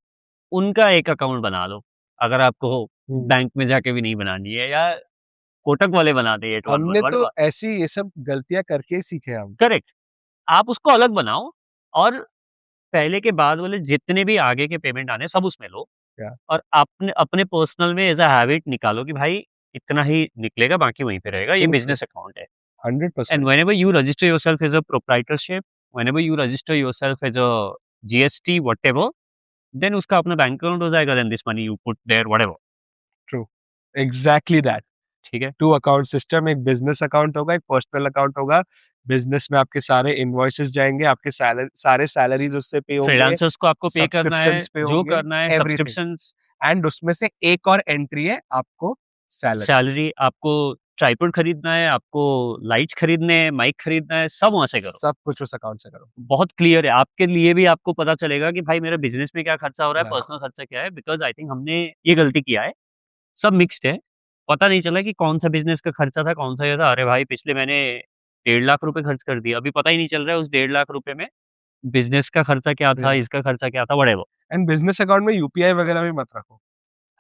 [SPEAKER 1] उनका एक अकाउंट बना लो। अगर आपको बैंक में जाके भी नहीं बनानी है, या कोटक वाले बना दे 811
[SPEAKER 2] हमने तो
[SPEAKER 1] व्हाटएवर,
[SPEAKER 2] ऐसी ये सब गलतियां करके ही सीखे हम।
[SPEAKER 1] करेक्ट। आप उसको अलग बनाओ और पहले के बाद वाले जितने भी आगे के पेमेंट आने हैं, सब उसमें लो।
[SPEAKER 2] क्या
[SPEAKER 1] और अपने अपने पर्सनल में एज़ अ हैबिट निकालो कि भाई इतना ही निकलेगा, बाकी वहीं पे रहेगा, ये
[SPEAKER 2] ट्रू ट्रू
[SPEAKER 1] बिज़नेस अकाउंट है। And
[SPEAKER 2] 100%।
[SPEAKER 1] whenever you register yourself as a proprietorship, whenever you register yourself as a GST whatever, then उसका अपना बैंक अकाउंट हो जाएगा, then this money you put there whatever,
[SPEAKER 2] true exactly that.
[SPEAKER 1] ठीक है?
[SPEAKER 2] 2 account system, एक business account होगा, एक personal account होगा। बिजनेस में आपके सारे इनवॉइसेस जाएँगे, आपके सारे सैलरीज़ उससे पे होंगे,
[SPEAKER 1] फ्रीलांसर्स को आपको पे करना है,
[SPEAKER 2] सब्सक्रिप्शंस पे
[SPEAKER 1] जो
[SPEAKER 2] होंगे,
[SPEAKER 1] करना है,
[SPEAKER 2] एवरीथिंग।
[SPEAKER 1] सब्सक्रिप्शंस,
[SPEAKER 2] एंड उसमें से एक और एंट्री है आपको सैलरी।
[SPEAKER 1] सैलरी, आपको ट्राइपॉड खरीदना है, आपको लाइट्स खरीदने हैं, माइक खरीदना है, सब वहाँ से करो।
[SPEAKER 2] सब कुछ उस अकाउंट से करो।
[SPEAKER 1] बहुत क्लियर है, आपके लिए भी आपको पता चलेगा कि भाई मेरा बिज़नेस में क्या खर्चा हो रहा है,
[SPEAKER 2] या
[SPEAKER 1] पर्सनल खर्चा क्या है, बिकॉज़ आई थिंक हमने ये गलती किया है, सब मिक्स्ड है। पता नहीं चला कि कौन-सा बिज़नेस का खर्चा था, कौन-सा ये था। अरे भाई पिछले महीने 1.5 लाख रुपए खर्च कर दिए, अभी पता ही नहीं चल रहा है उस 1.5 लाख रुपए में बिज़नेस का खर्चा क्या था,
[SPEAKER 2] या
[SPEAKER 1] इसका खर्चा क्या था, व्हाटएवर।
[SPEAKER 2] एंड बिजनेस अकाउंट में यूपीआई वगैरह भी मत रखो।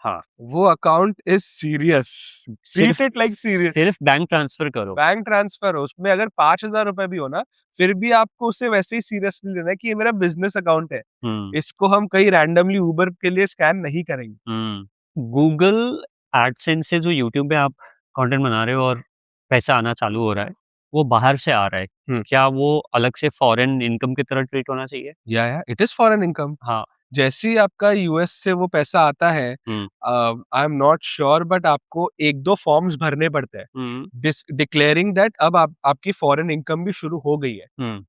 [SPEAKER 1] हाँ,
[SPEAKER 2] वो अकाउंट इज सीरियस। ट्रीट
[SPEAKER 1] सिर्फ़
[SPEAKER 2] इट लाइक सीरियस।
[SPEAKER 1] सिर्फ़ बैंक ट्रांसफ़र करो।
[SPEAKER 2] बैंक ट्रांसफर हो, उसमें अगर 5,000 रुपए भी हो ना, फिर भी आपको उसे वैसे ही सीरियसली लेना है कि ये मेरा बिजनेस अकाउंट है।
[SPEAKER 1] हुँ,
[SPEAKER 2] इसको हम कहीं रैंडमली उबर के लिए स्कैन नहीं करेंगे।
[SPEAKER 1] हुँ। गूगल एडसेंस से जो यूट्यूब पे आप कंटेंट बना रहे हो और पैसा आना चालू हो रहा है, वो बाहर से आ रहा है।
[SPEAKER 2] हुँ।
[SPEAKER 1] क्या वो अलग से फॉरेन इनकम की तरह ट्रीट होना चाहिए?
[SPEAKER 2] या इट इज़ फॉरेन इनकम।
[SPEAKER 1] हाँ,
[SPEAKER 2] जैसे ही आपका यूएस से वो पैसा आता है,
[SPEAKER 1] um,
[SPEAKER 2] I am not sure but आपको 1-2 फॉर्म्स भरने पड़ते हैं।
[SPEAKER 1] हुँ,
[SPEAKER 2] डिक्लेयरिंग दैट अब आप आपकी फॉरेन इनकम भी शुरू हो गई है।
[SPEAKER 1] हुँ,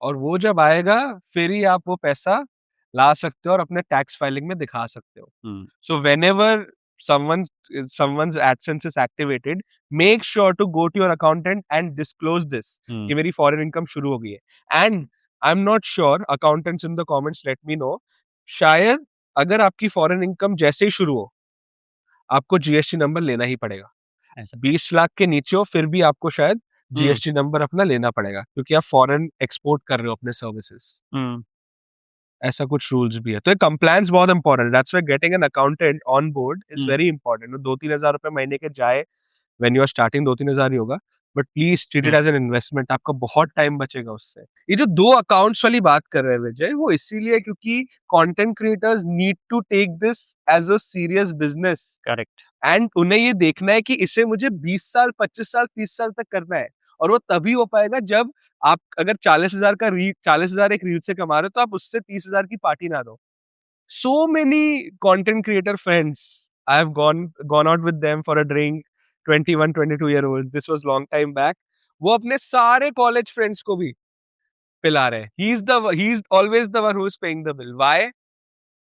[SPEAKER 2] और वो जब आएगा, फिर ही आप वो पैसा ला सकते हो और अपने टैक्स फाइलिंग में दिखा सकते हो।
[SPEAKER 1] हुँ,
[SPEAKER 2] So whenever someone's someone's AdSense is activated, make sure to go to your accountant and disclose this
[SPEAKER 1] हुँ।
[SPEAKER 2] कि मेरी फॉरेन इनकम शुरू हो गई है। And I am not sure, accountants in the comments let me know, शायद अगर आपकी foreign income जैसे ही शुरू हो, आपको जीएसटी नंबर लेना ही पड़ेगा।
[SPEAKER 1] ऐसा
[SPEAKER 2] 20 लाख के नीचे हो फिर भी आपको शायद
[SPEAKER 1] हुँ,
[SPEAKER 2] जीएसटी नंबर अपना लेना पड़ेगा, क्योंकि आप फॉरेन एक्सपोर्ट कर रहे हो अपने सर्विसेज।
[SPEAKER 1] हुँ,
[SPEAKER 2] ऐसा कुछ रूल्स भी है। तो ये कंप्लायंस बहुत इंपॉर्टेंट है। That's why getting an accountant on board is
[SPEAKER 1] hmm,
[SPEAKER 2] very important. वो 2-3 हज़ार रुपए महीने के जाए, व्हेन यू आर स्टार्टिंग 2-3 हज़ार ही होगा, but please treat it
[SPEAKER 1] hmm,
[SPEAKER 2] as an investment. आपका बहुत टाइम बचेगा उससे। ये जो 2 अकाउंट्स वाली बात कर रहे हैं विजय, वो इसीलिए क्योंकि content creators need to take this as a serious business.
[SPEAKER 1] Correct.
[SPEAKER 2] And उन्हें ये देखना है कि इसे मुझे 20 साल, 25 साल, 30 साल तक करना है। और वो तभी हो पाएगा जब आप अगर 40,000 का रीच 40,000 एक रील से कमा रहे हो, तो आप उससे 30,000 की पार्टी ना दो। So many content creator friends, I have gone out with them for a drink, 21, 22 year olds. This was long time back. वो अपने सारे कॉलेज फ्रेंड्स को भी पिला रहे हैं। He is always the one who is paying the bill. Why?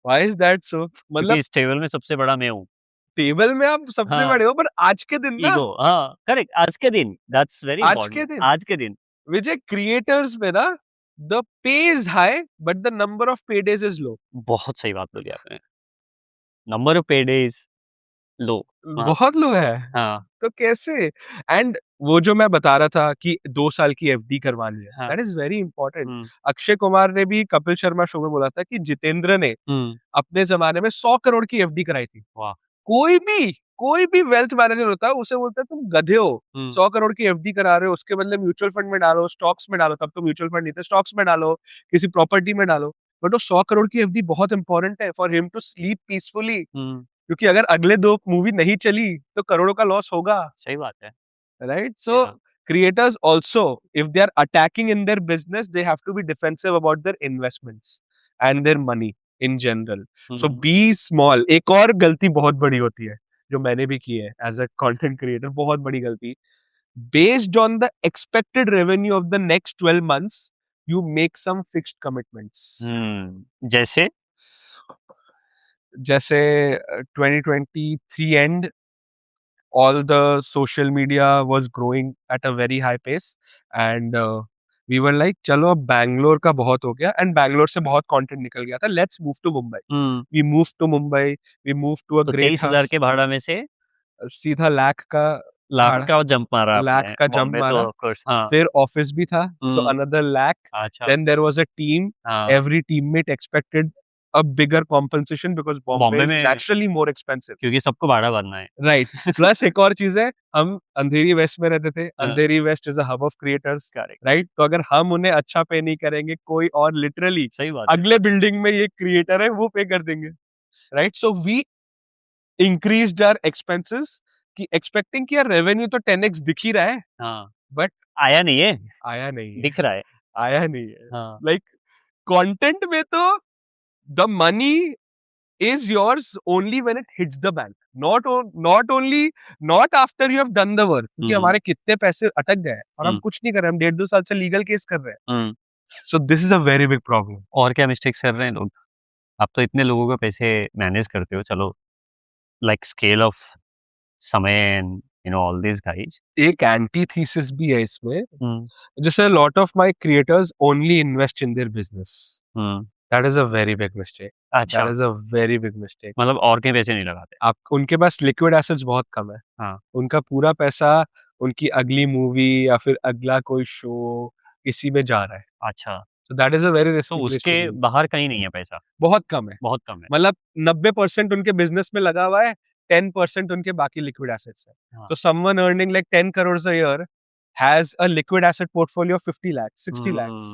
[SPEAKER 2] Why is that so?
[SPEAKER 1] क्योंकि
[SPEAKER 2] मतलब
[SPEAKER 1] इस टेबल में सबसे बड़ा मैं हूँ।
[SPEAKER 2] टेबल में आप सबसे
[SPEAKER 1] हाँ,
[SPEAKER 2] बड़े हो, पर आज के दिन ना,
[SPEAKER 1] ईगो, हाँ, करेक्ट, आज के दिन, दैट्स वेरी
[SPEAKER 2] आज के
[SPEAKER 1] इम्पोर्टेंट,
[SPEAKER 2] दिन
[SPEAKER 1] आज के दिन।
[SPEAKER 2] विजय, क्रिएटर्स में ना, the pay is high but the number of pay days is लो।
[SPEAKER 1] बहुत सही बात बोली आपने। नंबर ऑफ पे डेज़ लो। हाँ,
[SPEAKER 2] बहुत लो है।
[SPEAKER 1] हाँ,
[SPEAKER 2] तो कैसे? एंड वो जो मैं बता रहा था कि 2 साल की एफडी करवानी है,
[SPEAKER 1] हाँ,
[SPEAKER 2] दैट इज़ वेरी इंपोर्टेंट।
[SPEAKER 1] हुँ,
[SPEAKER 2] अक्षय कुमार ने भी कपिल शर्मा शो में बोला था कि जितेंद्र ने
[SPEAKER 1] हुँ,
[SPEAKER 2] अपने ज़माने में 100 करोड़ की एफडी कराई थी।
[SPEAKER 1] वाह!
[SPEAKER 2] कोई भी वेल्थ मैनेजर होता है, उसे बोलता है तुम गधे हो,
[SPEAKER 1] हुँ,
[SPEAKER 2] 100 करोड़ की एफडी करा रहे हो, उसके बदले म्यूचुअल फंड में डालो, स्टॉक्स में डालो, तब तो म्यूचुअल फंड नहीं थे, स्टॉक्स में डालो, किसी प्रॉपर्टी में डालो। बट वो 100 करोड़ की एफडी बहुत इंपॉर्टेंट है for him to sleep peacefully,
[SPEAKER 1] um,
[SPEAKER 2] क्योंकि अगर अगले 2 मूवी नहीं चली, तो करोड़ों का लॉस होगा।
[SPEAKER 1] सही बात है।
[SPEAKER 2] Right?
[SPEAKER 1] या
[SPEAKER 2] So creators also, if they are attacking in their business, they have to be defensive about their investments and their money in general. So
[SPEAKER 1] hmm,
[SPEAKER 2] be small. एक और गलती बहुत बड़ी होती है जो मैंने भी की है as a content creator, बहुत बड़ी गलती। Based on the expected revenue of the next 12 months, you make some fixed commitments.
[SPEAKER 1] जैसे?
[SPEAKER 2] जैसे 2023 end, all the social media was growing at a very high pace, and we were like चलो अब बैंगलोर का बहुत हो गया, एंड बैंगलोर से बहुत कंटेंट निकल गया था, let's move to Mumbai. We move to Mumbai, we move to a
[SPEAKER 1] तो
[SPEAKER 2] ग्रेट
[SPEAKER 1] 23,000
[SPEAKER 2] हाउस.
[SPEAKER 1] के भाड़ा में से
[SPEAKER 2] सीधा लाख का
[SPEAKER 1] लाख
[SPEAKER 2] भाड़ा,
[SPEAKER 1] का जंप मारा
[SPEAKER 2] लाख
[SPEAKER 1] आपने,
[SPEAKER 2] का जंप
[SPEAKER 1] बॉम्बे तो
[SPEAKER 2] मारा.
[SPEAKER 1] Of course. हाँ।
[SPEAKER 2] फिर ऑफिस भी था, सो अनदर लाख.
[SPEAKER 1] अच्छा।
[SPEAKER 2] Then there was a team.
[SPEAKER 1] हाँ।
[SPEAKER 2] Every teammate expected a bigger compensation because Bombay
[SPEAKER 1] Bombay
[SPEAKER 2] is
[SPEAKER 1] में
[SPEAKER 2] naturally more expensive.
[SPEAKER 1] क्योंकि सबको भाड़ा भरना है।
[SPEAKER 2] राइट. प्लस एक और चीज है, हम अंधेरी वेस्ट में रहते थे.
[SPEAKER 1] हाँ।
[SPEAKER 2] Andheri west is a hub of creators.
[SPEAKER 1] Correct.
[SPEAKER 2] Right. तो अगर हम उन्हें अच्छा पे नहीं करेंगे, कोई और लिटरली
[SPEAKER 1] सही बात है।
[SPEAKER 2] अगले बिल्डिंग में ये क्रिएटर है वो पे कर देंगे. Right. So we increased our expenses कि एक्सपेक्टिंग कि यार रेवेन्यू तो 10x दिख ही रहा है,
[SPEAKER 1] हाँ।
[SPEAKER 2] बट
[SPEAKER 1] आया नहीं है,
[SPEAKER 2] आया नहीं है.
[SPEAKER 1] दिख रहा है।
[SPEAKER 2] आया नहीं है.
[SPEAKER 1] हाँ।
[SPEAKER 2] लाइक कंटेंट में तो the money is yours only when it hits the bank, not only not after you have done the work. क्योंकि हमारे कितने पैसे अटक गए और हम कुछ नहीं कर रहे, हम 1.5-2 साल से लीगल केस कर रहे हैं. So this is a very big problem.
[SPEAKER 1] और क्या मिस्टेक्स कर रहे हैं लोग? आप तो इतने लोगों के पैसे मैनेज करते हो, चलो लाइक स्केल ऑफ समय एंड ऑल दिस गाइस.
[SPEAKER 2] एक एंटीथीसिस भी है इसमें. जैसे lot of my creators only invest in their business. That is a very big mistake.
[SPEAKER 1] अच्छा,
[SPEAKER 2] That is a very big mistake.
[SPEAKER 1] मतलब और के पैसे नहीं लगाते.
[SPEAKER 2] आप उनके पास लिक्विड एसेट्स बहुत कम है.
[SPEAKER 1] हाँ.
[SPEAKER 2] उनका पूरा पैसा उनकी अगली मूवी या फिर अगला कोई शो किसी में जा रहा है.
[SPEAKER 1] अच्छा,
[SPEAKER 2] So that is a very
[SPEAKER 1] तो
[SPEAKER 2] risky place to
[SPEAKER 1] उसके
[SPEAKER 2] be.
[SPEAKER 1] बाहर कहीं नहीं है पैसा,
[SPEAKER 2] बहुत कम है.
[SPEAKER 1] बहुत कम है.
[SPEAKER 2] मतलब 90% उनके बिजनेस में लगा हुआ है, 10% उनके बाकी लिक्विड एसेट्स है.
[SPEAKER 1] हाँ.
[SPEAKER 2] तो someone earning like 10 crores a year has a liquid asset portfolio of 50 lakhs, 60 lakhs.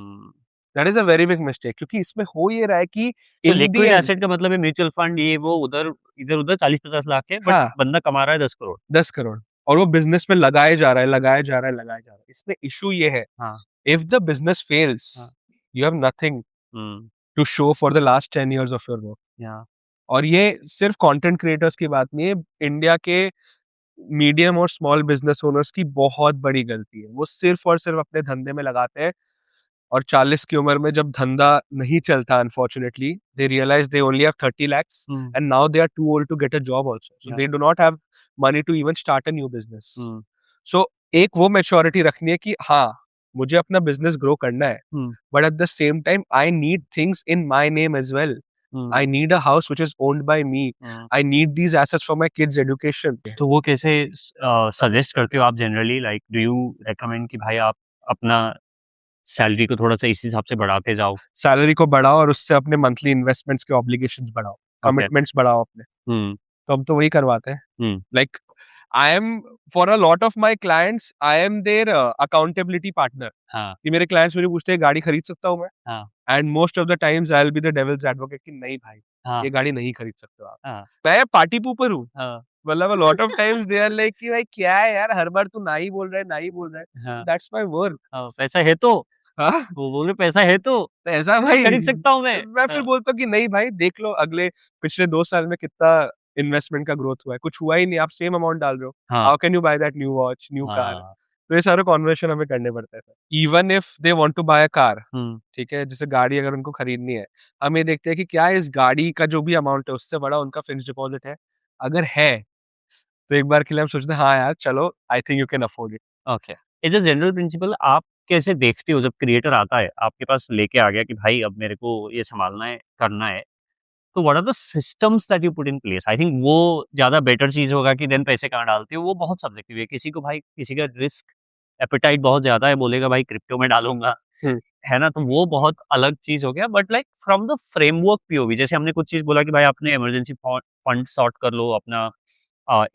[SPEAKER 2] That is a very big mistake. क्योंकि इसमें हो ये रहा है कि
[SPEAKER 1] तो
[SPEAKER 2] in the
[SPEAKER 1] liquid
[SPEAKER 2] end
[SPEAKER 1] asset का मतलब है म्यूचुअल फंड, ये वो उधर इधर उधर 40-50 लाख है, बट
[SPEAKER 2] हाँ.
[SPEAKER 1] बंदा कमा रहा है 10 करोड़.
[SPEAKER 2] 10 करोड़ और वो बिजनेस में लगाए जा रहा है, लगाए जा रहा है, लगाए जा रहा है. इसमें इशू ये है,
[SPEAKER 1] हाँ.
[SPEAKER 2] if the business fails,
[SPEAKER 1] हाँ.
[SPEAKER 2] you have nothing
[SPEAKER 1] hmm.
[SPEAKER 2] to show for the last 10 years of your work.
[SPEAKER 1] या
[SPEAKER 2] और ये सिर्फ कंटेंट क्रिएटर्स की बात नहीं है, इंडिया के मीडियम और स्मॉल बिजनेस ओनर्स की बहुत बड़ी गलती है. वो सिर्फ और सिर्फ अपने धंधे में लगाते हैं और 40 की उम्र में जब धंधा नहीं चलता, unfortunately they realize they only have 30 lakhs and now they are too old to get a job also, so they do not have money to even start a new business. So एक वो maturity रखनी है कि हाँ, मुझे अपना business grow करना है, but at the same time I need things in my name as well. I need a house which is owned by me. I need these assets for my kids' education.
[SPEAKER 1] तो वो कैसे suggest करते हो आप generally? Like do you recommend कि भाई आप अपना सैलरी को थोड़ा सा इस हिसाब से बढ़ाते जाओ?
[SPEAKER 2] सैलरी को बढ़ाओ और उससे अपने मंथली इन्वेस्टमेंट्स के ऑब्लिगेशंस बढ़ाओ, कमिटमेंट्स बढ़ाओ अपने. तो हम तो वही करवाते हैं. Like I am for a lot of my clients, I am their accountability partner.
[SPEAKER 1] हाँ.
[SPEAKER 2] कि मेरे क्लाइंट्स मुझे पूछते हैं गाड़ी खरीद सकता हूँ मैं?
[SPEAKER 1] हाँ.
[SPEAKER 2] And most of the times I will be the devil's advocate कि नहीं भाई,
[SPEAKER 1] हाँ.
[SPEAKER 2] ये गाड़ी नहीं खरीद सकते हो आप.
[SPEAKER 1] हाँ.
[SPEAKER 2] मैं पार्टी पूपर हूँ.
[SPEAKER 1] हाँ.
[SPEAKER 2] मतलब a lot of times they are like कि भाई क्या है यार, हर बार तू ना ही बोल रहा है, ना ही बोल रहा है.
[SPEAKER 1] हाँ.
[SPEAKER 2] That's my work.
[SPEAKER 1] हाँ, पैसा है तो
[SPEAKER 2] हाँ,
[SPEAKER 1] वो बोल रहे पैसा है तो
[SPEAKER 2] ऐसा भाई
[SPEAKER 1] खरीद सकता हूँ मैं.
[SPEAKER 2] मैं फिर बोलता हूँ कि नहीं भाई, देख लो अगले पिछले 2 साल में कितना इन्वेस्टमेंट का ग्रोथ हुआ है. कुछ हुआ ही नहीं, आप सेम अमाउंट डाल रहे हो.
[SPEAKER 1] हाँ.
[SPEAKER 2] How can you buy that new watch, new car?
[SPEAKER 1] हाँ.
[SPEAKER 2] तो ये सारे कॉन्वर्सेशन हमें करने पड़ते हैं. Even if they want to buy a car,
[SPEAKER 1] hmm.
[SPEAKER 2] ठीक है, जैसे गाड़ी अगर उनको खरीदनी है, हम ये देखते हैं कि क्या इस गाड़ी का जो भी अमाउंट है उससे बड़ा उनका फिक्स्ड डिपॉजिट है. अगर है तो एक बार के लिए हम सोचते हैं हाँ यार चलो, I think you can afford it.
[SPEAKER 1] Okay. As a general principle आप कैसे देखते हो जब क्रिएटर आता है आपके पास लेके आ गया कि भाई अब मेरे को ये संभालना है, करना है, तो what are the systems that you put in place? I think वो ज्यादा बेटर चीज होगा कि देन पैसे कहाँ डालते हो, वो बहुत सब्जेक्टिव है. किसी को भाई किसी का रिस्क एपेटाइट बहुत ज्यादा है, बोलेगा भाई क्रिप्टो में डालूंगा, है ना, तो वो बहुत अलग चीज हो गया. But like from the framework POV, जैसे हमने कुछ चीज बोला कि भाई आपने इमरजेंसी फंड सॉर्ट कर लो, अपना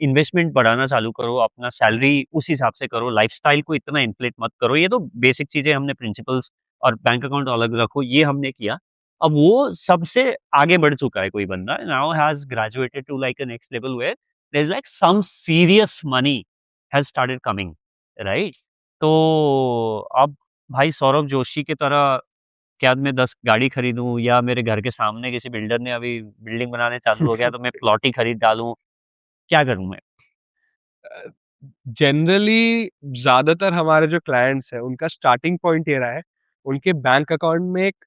[SPEAKER 1] इन्वेस्टमेंट बढ़ाना चालू करो, अपना सैलरी उस हिसाब से करो, लाइफस्टाइल को इतना इन्फ्लेट मत करो, ये तो बेसिक चीजें हमने, प्रिंसिपल्स और बैंक अकाउंट अलग रखो, ये हमने किया. अब वो सबसे आगे बढ़ चुका है कोई बंदा, now has graduated to like a next level where there is like some serious money has started coming, right? तो अब भाई सौरभ जोशी की तरह क्या मैं 10 गाड़ी खरीदूं, या मेरे घर के सामने किसी बिल्डर ने अभी बिल्डिंग बनाने चालू हो गया तो मैं प्लॉट ही खरीद डालूं, क्या करूं मैं?
[SPEAKER 2] जनरली ज्यादातर हमारे जो क्लाइंट्स हैं उनका स्टार्टिंग पॉइंट ये रहा है, उनके बैंक अकाउंट में एक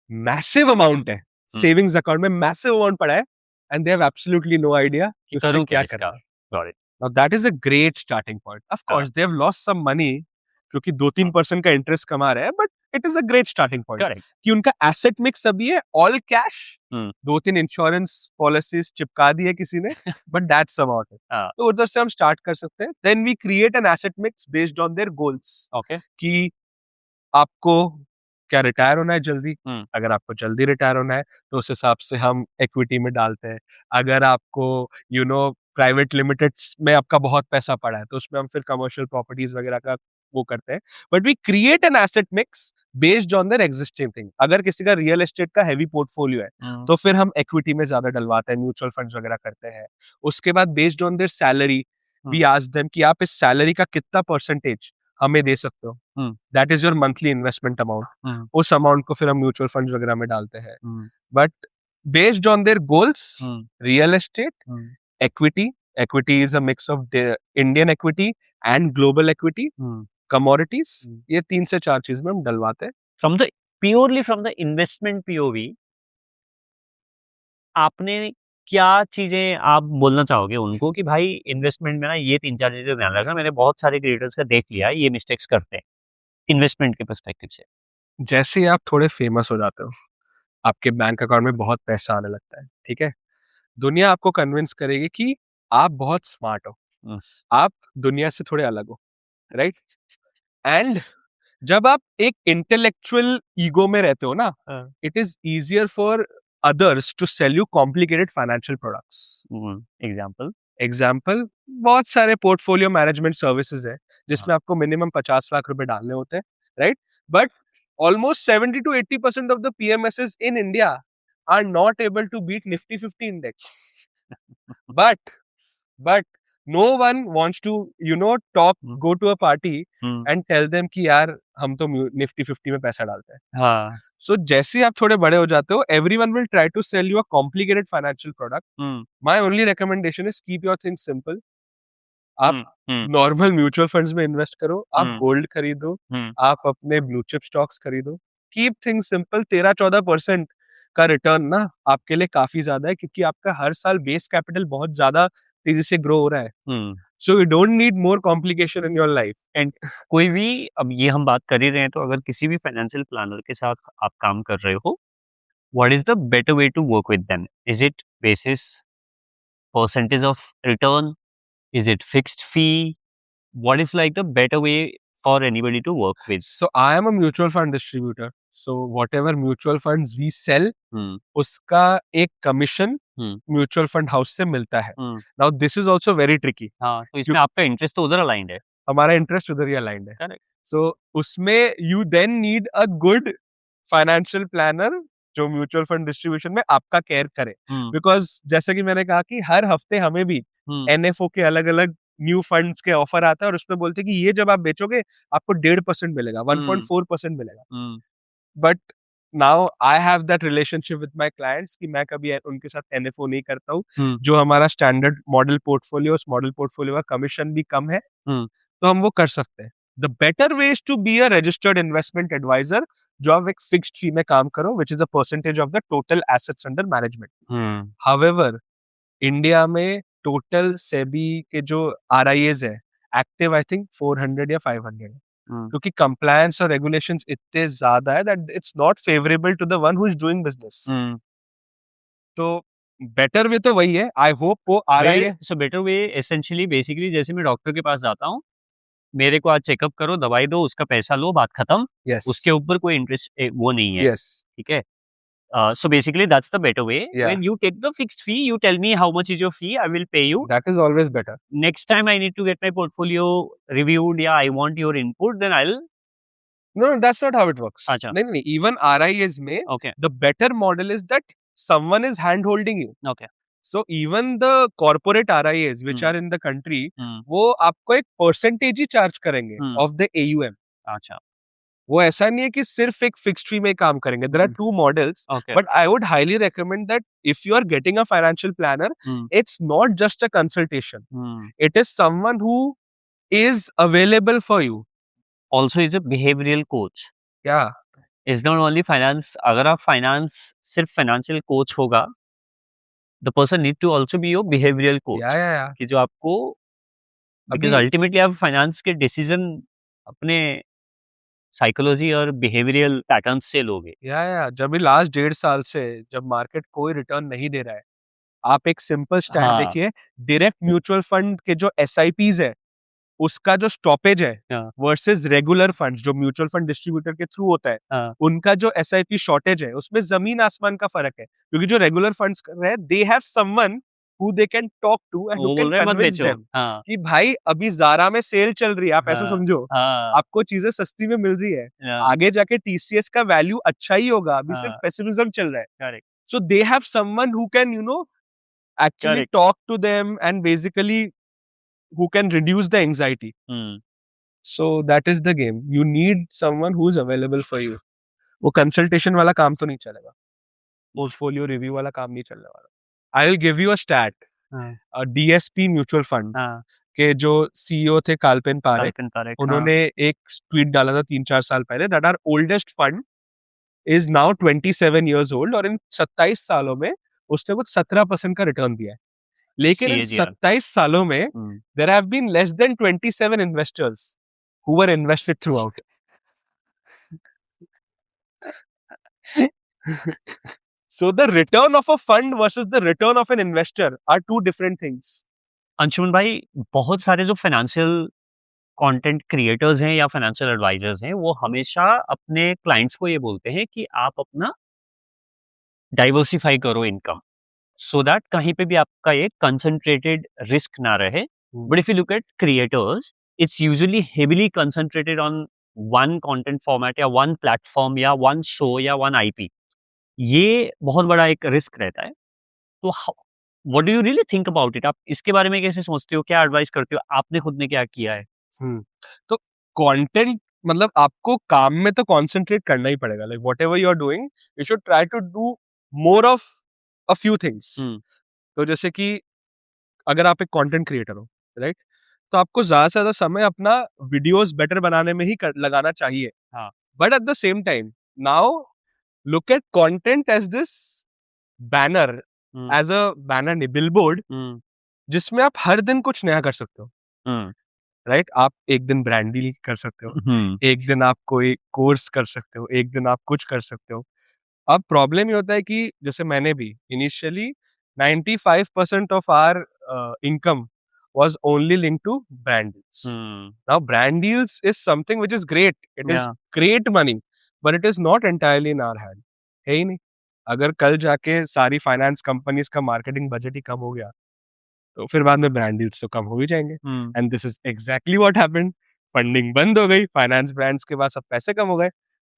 [SPEAKER 2] मैसिव अमाउंट है, सेविंग्स अकाउंट में मैसिव अमाउंट पड़ा है, and they have absolutely no idea कि उससे क्या करना है. Now that is a great starting point. Of course, they have lost some money क्योंकि 2-3% का इंटरेस्ट कमा रहे हैं, but it is a great starting point
[SPEAKER 1] correct.
[SPEAKER 2] कि उनका एसेट मिक्स अभी है ऑल कैश,
[SPEAKER 1] हम्म।
[SPEAKER 2] 2-3 इंश्योरेंस पॉलिसीज चिपका दी है किसी ने, बट दैट्स अबाउट इट।
[SPEAKER 1] हाँ।
[SPEAKER 2] तो उधर से हम स्टार्ट कर सकते हैं। Then we create an asset mix based on their goals
[SPEAKER 1] okay.
[SPEAKER 2] कि आपको क्या रिटायर होना है जल्दी,
[SPEAKER 1] हम्म।
[SPEAKER 2] अगर आपको जल्दी रिटायर होना है तो उस हिसाब से हम इक्विटी में डालते हैं। अगर आपको प्राइवेट लिमिटेड्स में आपका बहुत पैसा पड़ा है तो उसमें हम फिर कमर्शियल प्रॉपर्टीज वगैरह का वो करते हैं। But we create an asset mix based on their existing thing. अगर किसी का रियल एस्टेट का हैवी पोर्टफोलियो है तो फिर हम इक्विटी में ज्यादा डलवाते हैं, म्यूचुअल फंड्स वगैरह करते हैं। उसके बाद based on their salary we ask them कि आप इस सैलरी का कितना परसेंटेज हमें दे सकते हो, that is your monthly investment amount. उस अमाउंट को फिर हम म्यूचुअल फंड्स वगैरह में डालते हैं। But based on their goals, real estate, equity, equity is a mix of the Indian equity and global equity, commodities, ये 3 से 4 चीज में हम डलवाते हैं।
[SPEAKER 1] From the purely from the investment POV, आपने क्या चीजें आप बोलना चाहोगे उनको कि भाई इन्वेस्टमेंट में ना ये 3-4 चीजें ध्यान रखना, मैंने बहुत सारे क्रिएटर्स का देख लिया है, ये मिस्टेक्स करते हैं इन्वेस्टमेंट के पर्सपेक्टिव से।
[SPEAKER 2] जैसे ही आप थोड़े फेमस हो जाते हो, आपके बैंक अकाउंट में बहुत पैसा आने लगता है, ठीक है, दुनिया आपको कन्विंस करेगी कि आप बहुत स्मार्ट हो, आप दुनिया से थोड़े अलग हो, राइट? एंड जब आप एक इंटेलेक्चुअल ईगो में रहते हो ना, it is easier for others to sell you complicated financial products. Example बहुत सारे पोर्टफोलियो मैनेजमेंट सर्विसेज है जिसमें आपको मिनिमम 50 लाख रुपए डालने होते हैं, right? But almost 70 to 80% of the PMSs in India are not able to beat Nifty 50 index. But no one wants to go to a party and tell them कि यार हम तो निफ्टी 50 में पैसा डालते हैं।
[SPEAKER 1] हाँ।
[SPEAKER 2] So जैसे आप थोड़े बड़े हो जाते हो, everyone will try to sell you a complicated financial product. My only recommendation is keep your things simple. आप नॉर्मल म्यूचुअल फंड्स में इन्वेस्ट करो, आप गोल्ड खरीदो, आप अपने ब्लू चिप स्टॉक्स खरीदो, कीप थिंग्स सिंपल। 13-14% का रिटर्न ना आपके लिए काफी ज्यादा है, क्योंकि आपका हर साल बेस कैपिटल बहुत ज्यादा तेजी से ग्रो हो रहा है। So you don't need more complication in your life.
[SPEAKER 1] And कोई भी, अब ये हम बात कर ही रहे हैं, तो अगर किसी भी फाइनेंशियल प्लानर के साथ आप काम कर रहे हो, what is the better way to work with them? Is it basis percentage of return? Is it fixed fee? What is like the better way for anybody to work with?
[SPEAKER 2] So I am a mutual fund distributor. So whatever mutual funds we sell, उसका एक commission mutual fund house से मिलता है। Now this is also very tricky.
[SPEAKER 1] हाँ, तो इसमें आपका interest तो उधर अलाइंड है।
[SPEAKER 2] हमारा इंटरेस्ट उधर ही अलाइंड है।
[SPEAKER 1] Correct.
[SPEAKER 2] So उसमें you then need a good financial planner जो म्यूचुअल फंड डिस्ट्रीब्यूशन में आपका केयर करे। बिकॉज जैसे कि मैंने कहा कि हर हफ्ते हमें भी NFO के अलग अलग न्यू फंड्स के ऑफर आता है और उसमें बोलते हैं कि ये जब आप बेचोगे आपको 1.5% मिलेगा, 1.4% मिलेगा। But now I have that relationship with my clients कि मैं कभी उनके साथ NFO नहीं करता हूँ। जो हमारा स्टैंडर्ड मॉडल पोर्टफोलियो, उस मॉडल पोर्टफोलियो का कमीशन भी कम है, तो हम वो कर सकते हैं। The better way is to be a registered investment adviser, जो आप एक फिक्स्ड फी में काम करो, which is a percentage of the total assets under management. However India में टोटल सेबी के जो RIAs है एक्टिव, आई थिंक 400 या 500 है, क्योंकि कंप्लायंस और रेगुलेशंस इतने ज्यादा है that it's not favourable to the one who is doing business. तो बेटर वे तो वही है। आई होप वो RIA।
[SPEAKER 1] So better way essentially basically जैसे मैं डॉक्टर के पास जाता हूँ, मेरे को आज चेकअप करो, दवाई दो, उसका पैसा लो, बात खत्म।
[SPEAKER 2] yes.
[SPEAKER 1] उसके ऊपर कोई इंटरेस्ट वो नहीं है।
[SPEAKER 2] yes.
[SPEAKER 1] ठीक है। So basically that's the better way.
[SPEAKER 2] Yeah.
[SPEAKER 1] When you take the fixed fee, you tell me how much is your fee, I will pay you.
[SPEAKER 2] That is always better.
[SPEAKER 1] Next time I need to get my portfolio reviewed, yeah, I want your input, then I'll.
[SPEAKER 2] No, that's not how it works.
[SPEAKER 1] Acha.
[SPEAKER 2] No. Even RIAs में,
[SPEAKER 1] okay,
[SPEAKER 2] the better model is that someone is hand holding you.
[SPEAKER 1] Okay.
[SPEAKER 2] So even the corporate RIAs which are in the country, वो आपको एक percentage ही charge करेंगे of the AUM.
[SPEAKER 1] अच्छा।
[SPEAKER 2] वो ऐसा नहीं है कि सिर्फ एक फिक्स्ड फी में काम करेंगे। There are two models, but I would highly recommend that if you are getting a financial planner, it's not just a consultation, it is someone who is available for you.
[SPEAKER 1] Also is a behavioural coach.
[SPEAKER 2] क्या
[SPEAKER 1] is not only finance. अगर आप finance सिर्फ financial coach होगा, the person need to also be your behavioural coach, कि जो आपको, because ultimately आप finance के डिसीजन अपने साइकोलॉजी और बिहेवियरल पैटर्न्स से लोगे।
[SPEAKER 2] या जब भी लास्ट 1.5 साल से जब मार्केट कोई रिटर्न नहीं दे रहा है, आप एक सिंपल स्टैट
[SPEAKER 1] हाँ,
[SPEAKER 2] देखिए, डायरेक्ट म्यूचुअल फंड के जो एसआईपीज है, उसका जो स्टॉपेज है
[SPEAKER 1] हाँ,
[SPEAKER 2] वर्सेस रेगुलर फंड्स जो म्यूचुअल फंड डिस्ट्रीब्यूटर के थ्रू होता है,
[SPEAKER 1] हाँ।
[SPEAKER 2] उनका जो एसआईपी शॉर्टेज है, उसमें जमीन आसमान का फर्क है। क्योंकि जो रेगुलर फंड्स कर रहे हैं, they have someone who they can talk to and who
[SPEAKER 1] वो
[SPEAKER 2] कैन
[SPEAKER 1] बोल रहे हैं मत
[SPEAKER 2] कन्विंस
[SPEAKER 1] बेचो।
[SPEAKER 2] देम
[SPEAKER 1] हाँ,
[SPEAKER 2] कि भाई अभी ज़ारा में सेल चल रही है, आप ऐसा
[SPEAKER 1] हाँ,
[SPEAKER 2] समझो,
[SPEAKER 1] हाँ,
[SPEAKER 2] आपको चीजें सस्ती में मिल रही है,
[SPEAKER 1] हाँ,
[SPEAKER 2] आगे जाके टीसीएस का वैल्यू अच्छा ही होगा, अभी सिर्फ
[SPEAKER 1] हाँ,
[SPEAKER 2] पेसिमिज्म चल रहा है।
[SPEAKER 1] Correct,
[SPEAKER 2] So they have someone who can, actually
[SPEAKER 1] correct.
[SPEAKER 2] talk to them and basically who can reduce the anxiety.
[SPEAKER 1] Hmm,
[SPEAKER 2] So that is the game. You need someone who is available for you. वो consultation वाला काम तो नहीं चलेगा, portfolio review वाला काम नहीं चलने वाला। I will give you a stat.
[SPEAKER 1] हाँ,
[SPEAKER 2] डीएसपी म्यूचुअल फंड
[SPEAKER 1] हाँ,
[SPEAKER 2] के जो सीईओ थे काल्पेन पारेख,
[SPEAKER 1] कल्पन पारेख, हाँ।
[SPEAKER 2] उन्होंने एक ट्वीट डाला था 3-4 साल पहले that our oldest fund is now 27 years old और इन 27 सालों में उसने कुछ 17% का रिटर्न दिया है। लेकिन इन
[SPEAKER 1] सीएजीआर।
[SPEAKER 2] 27 सालों में
[SPEAKER 1] हुँ।
[SPEAKER 2] There have been less than 27 investors who were invested throughout. So the return of a fund versus the return of an investor are two different things.
[SPEAKER 1] Anshuman भाई, बहुत सारे जो फाइनेंशियल कंटेंट क्रिएटर्स हैं या financial advisers हैं, वो हमेशा अपने क्लाइंट्स को ये बोलते हैं कि आप अपना डाइवर्सिफाई करो इनकम, सो दैट कहीं पे भी आपका एक कंसंट्रेटेड रिस्क ना रहे। But if you look at creators, it's usually heavily concentrated on one content format या वन प्लेटफॉर्म या वन शो या वन आईपी। ये बहुत बड़ा एक रिस्क रहता है। तो what do you really think about it? आप इसके बारे में कैसे सोचते हो? क्या एडवाइस करते हो? आपने खुद ने क्या किया है?
[SPEAKER 2] हम्म, तो कंटेंट मतलब आपको काम में तो कंसंट्रेट करना ही पड़ेगा, like whatever you are doing you should try to do more of a few things.
[SPEAKER 1] Um,
[SPEAKER 2] तो जैसे कि अगर आप एक कंटेंट क्रिएटर हो, राइट, तो आपको ज्यादा से ज्यादा समय अपना वीडियोस बेटर बनाने में ही लगाना चाहिए।
[SPEAKER 1] हाँ,
[SPEAKER 2] but at the same time now look at content as this banner,
[SPEAKER 1] hmm,
[SPEAKER 2] as a banner नहीं, बिलबोर्ड,
[SPEAKER 1] हुँ,
[SPEAKER 2] जिसमें आप हर दिन कुछ नया कर सकते हो,
[SPEAKER 1] हुँ,
[SPEAKER 2] राइट। आप एक दिन ब्रांड डील कर सकते हो,
[SPEAKER 1] हुँ,
[SPEAKER 2] एक दिन आप कोई कोर्स कर सकते हो, एक दिन आप कुछ कर सकते हो। अब प्रॉब्लम ये होता है कि जैसे मैंने भी initially 95% of our income was only linked to brand deals.
[SPEAKER 1] Hmm,
[SPEAKER 2] Now, brand deals is something which is great. It is
[SPEAKER 1] या
[SPEAKER 2] great money, but it is not entirely in our hand. है ही नहीं। अगर कल जाके सारी finance companies का marketing budget ही कम हो गया, तो फिर बाद में ब्रांड डील्स तो कम हो ही जाएंगे।
[SPEAKER 1] Um,
[SPEAKER 2] and this is exactly what happened. Funding बंद हो गई, फाइनेंस ब्रांड्स के पास अब पैसे कम हो गए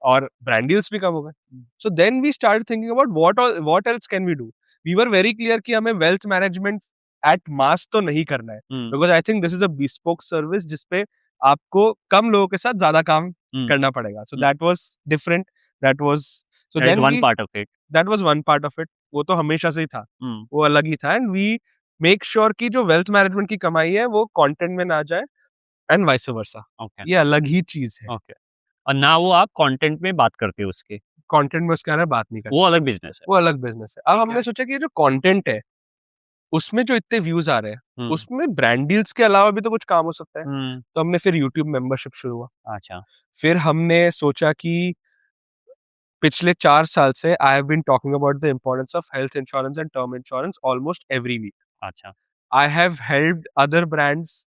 [SPEAKER 2] और ब्रांड डील्स भी कम हो गए। So then we start thinking about what else can we do. We were very clear कि हमें वेल्थ मैनेजमेंट एट मास तो नहीं करना है,
[SPEAKER 1] um,
[SPEAKER 2] because I think this is a bespoke service जिसपे आपको कम लोगों के साथ ज्यादा काम
[SPEAKER 1] हुँ,
[SPEAKER 2] करना पड़ेगा। So
[SPEAKER 1] um,
[SPEAKER 2] that was different. That was so
[SPEAKER 1] that is
[SPEAKER 2] then
[SPEAKER 1] one
[SPEAKER 2] we
[SPEAKER 1] part of it.
[SPEAKER 2] That was one part of it. वो तो हमेशा से ही था,
[SPEAKER 1] हुँ,
[SPEAKER 2] वो अलग ही था। एंड वी मेक श्योर कि जो वेल्थ मैनेजमेंट की कमाई है वो कंटेंट में ना जाए, एंड वाइस वर्सा।
[SPEAKER 1] ओके,
[SPEAKER 2] ये अलग ही चीज है।
[SPEAKER 1] ओके। और ना वो आप कंटेंट में बात करते हो उसके,
[SPEAKER 2] कंटेंट में उसके बारे में बात नहीं
[SPEAKER 1] वो
[SPEAKER 2] करते,
[SPEAKER 1] अलग बिज़नेस है।
[SPEAKER 2] वो अलग बिजनेस है। अब
[SPEAKER 1] ठीक
[SPEAKER 2] हमने
[SPEAKER 1] है।
[SPEAKER 2] सोचा कि ये जो कंटेंट है उसमें जो इतने व्यूज आ रहे हैं,
[SPEAKER 1] हुँ,
[SPEAKER 2] उसमें ब्रांड डील्स के अलावा भी तो कुछ काम हो सकता है।
[SPEAKER 1] हुँ,
[SPEAKER 2] तो हमने फिर यूट्यूब मेंबरशिप शुरू हुआ।
[SPEAKER 1] अच्छा,
[SPEAKER 2] फिर हमने सोचा कि पिछले 4 साल से I have been talking about the importance of health insurance and term insurance almost every week.
[SPEAKER 1] अच्छा,
[SPEAKER 2] I have helped other brands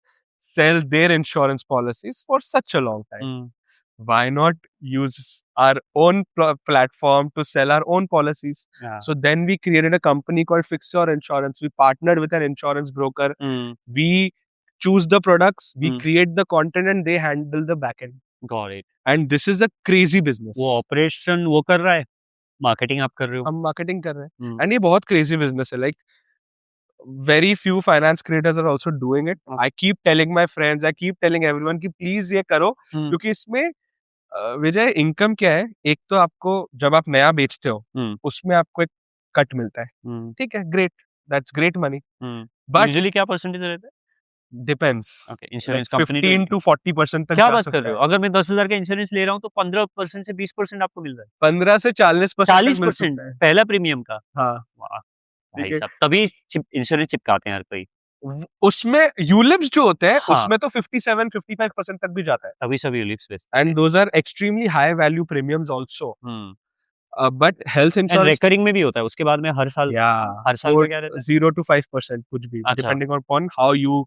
[SPEAKER 2] sell their insurance policies for such a long time.
[SPEAKER 1] Hmm,
[SPEAKER 2] Why not use our own platform to sell our own policies?
[SPEAKER 1] हाँ,
[SPEAKER 2] So then we created a company called Fix Your Insurance. We partnered with an insurance broker.
[SPEAKER 1] Hmm,
[SPEAKER 2] We choose the products, we
[SPEAKER 1] hmm,
[SPEAKER 2] create the content, and they handle the backend.
[SPEAKER 1] Got it.
[SPEAKER 2] And this is a crazy business.
[SPEAKER 1] वो operation वो कर रहा है, marketing आप कर रहे हो।
[SPEAKER 2] हम marketing कर रहे हैं,
[SPEAKER 1] हुँ,
[SPEAKER 2] and ये बहुत crazy business है. Like very few finance creators are also doing it.
[SPEAKER 1] हाँ,
[SPEAKER 2] I keep telling my friends, I keep telling everyone कि please ये करो,
[SPEAKER 1] हुँ,
[SPEAKER 2] क्योंकि इसमें विजय इनकम क्या है, एक तो आपको जब आप नया बेचते हो
[SPEAKER 1] हुँ,
[SPEAKER 2] उसमें आपको एक कट मिलता है,
[SPEAKER 1] हुँ,
[SPEAKER 2] ठीक है, great, that's great money,
[SPEAKER 1] hmm.
[SPEAKER 2] But
[SPEAKER 1] usually क्या परसेंटेज रहता है?
[SPEAKER 2] Depends,
[SPEAKER 1] okay,
[SPEAKER 2] like
[SPEAKER 1] insurance company to
[SPEAKER 2] 15 to 40% तक
[SPEAKER 1] क्या
[SPEAKER 2] जा
[SPEAKER 1] बात कर
[SPEAKER 2] सकता
[SPEAKER 1] रहे
[SPEAKER 2] है।
[SPEAKER 1] हो? अगर मैं 10,000 का इंश्योरेंस ले रहा हूँ तो 15% से 20% आपको मिल रहा है।
[SPEAKER 2] 15 से 40% तक मिल
[SPEAKER 1] 40%
[SPEAKER 2] सकता है।
[SPEAKER 1] पहला प्रीमियम का।
[SPEAKER 2] हाँ,
[SPEAKER 1] वाह!
[SPEAKER 2] ठीक
[SPEAKER 1] भाई
[SPEAKER 2] है।
[SPEAKER 1] साहब, तभी इंश्योरेंस चिपकाते हैं हर कोई।
[SPEAKER 2] उसमें यूलिप्स जो होते हैं
[SPEAKER 1] हाँ।
[SPEAKER 2] उसमें तो 57-55% तक भी जाता है,
[SPEAKER 1] तभी सब यूलिप्स बेचते
[SPEAKER 2] and those are extremely high value premiums also,
[SPEAKER 1] हैं।
[SPEAKER 2] But health
[SPEAKER 1] and
[SPEAKER 2] insurance
[SPEAKER 1] recurring में भी होता है उसके बाद में हर साल
[SPEAKER 2] या
[SPEAKER 1] का क्या रहता है?
[SPEAKER 2] 0 to 5% कुछ भी,
[SPEAKER 1] अच्छा।
[SPEAKER 2] Depending upon how you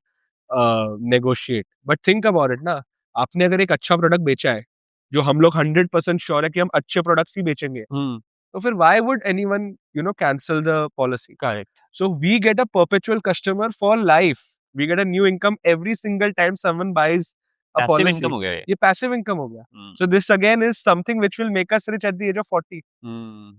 [SPEAKER 2] negotiate, but think about it ना, आपने अगर एक अच्छा प्रोडक्ट बेचा है, जो हम लोग 100% श्योर है कि हम अच्छे प्रोडक्ट्स ही बेचेंगे,
[SPEAKER 1] हुँ,
[SPEAKER 2] तो फिर why would anyone cancel the policy?
[SPEAKER 1] Correct.
[SPEAKER 2] So we get a perpetual customer for life. We get a new income every single time someone buys a
[SPEAKER 1] passive income
[SPEAKER 2] policy.
[SPEAKER 1] हो गया ये।
[SPEAKER 2] ये passive income हो गया.
[SPEAKER 1] हुँ,
[SPEAKER 2] So this again is something which will make us rich at the age of 40.
[SPEAKER 1] हुँ,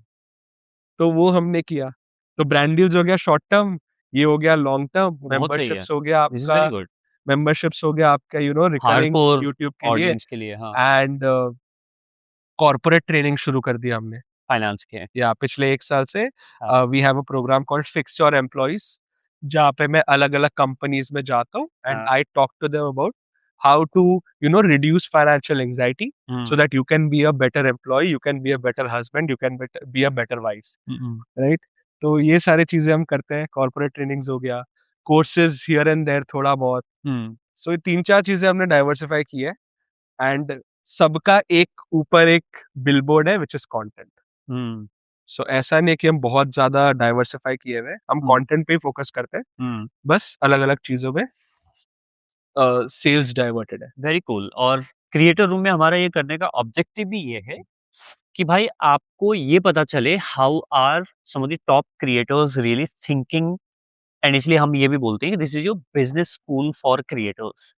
[SPEAKER 2] तो वो हमने किया. तो brand deals हो गया short term, ये हो गया long term,
[SPEAKER 1] बहुत सही है।
[SPEAKER 2] memberships हो गया
[SPEAKER 1] दिस इज़
[SPEAKER 2] आपका,
[SPEAKER 1] वेरी गुड।
[SPEAKER 2] memberships हो गया आपका recurring
[SPEAKER 1] हार्डकोर
[SPEAKER 2] YouTube के लिए,
[SPEAKER 1] ऑडियंस के लिए हाँ,
[SPEAKER 2] and corporate training शुरू कर दिया हमने.
[SPEAKER 1] फाइनेंस के।
[SPEAKER 2] या पिछले 1 साल से
[SPEAKER 1] हाँ,
[SPEAKER 2] we have a programme called fix your employees, जहाँ पे मैं अलग-अलग कंपनीज में जाता हूँ एंड
[SPEAKER 1] हाँ,
[SPEAKER 2] I talk to them about how to reduce financial anxiety
[SPEAKER 1] hmm,
[SPEAKER 2] so that you can be a better employee, you can be a better husband, you can be a better wife,
[SPEAKER 1] hmm,
[SPEAKER 2] right? तो ये सारी चीजें हम करते हैं, corporate trainings हो गया, courses here and there थोड़ा बहुत.
[SPEAKER 1] हुँ,
[SPEAKER 2] सो ये 3-4 चीजें हमने डाइवर्सिफाई की है, एंड सबका एक ऊपर एक बिलबोर्ड है व्हिच इज कंटेंट.
[SPEAKER 1] हुँ,
[SPEAKER 2] सो ऐसा नहीं है कि हम बहुत ज़्यादा डाइवर्सिफ़ाई किए हुए हैं, हम
[SPEAKER 1] हुँ,
[SPEAKER 2] कंटेंट पे ही फ़ोकस करते हैं,
[SPEAKER 1] हुँ,
[SPEAKER 2] बस अलग-अलग चीज़ों में सेल्स डाइवर्टेड है।
[SPEAKER 1] वेरी कूल और क्रिएटर रूम में हमारा ये करने का ऑब्जेक्टिव भी ये है कि भाई आपको ये पता चले how are some of the top creators really thinking and इसलिए हम ये भी बोलते हैं कि this is your business school for creators.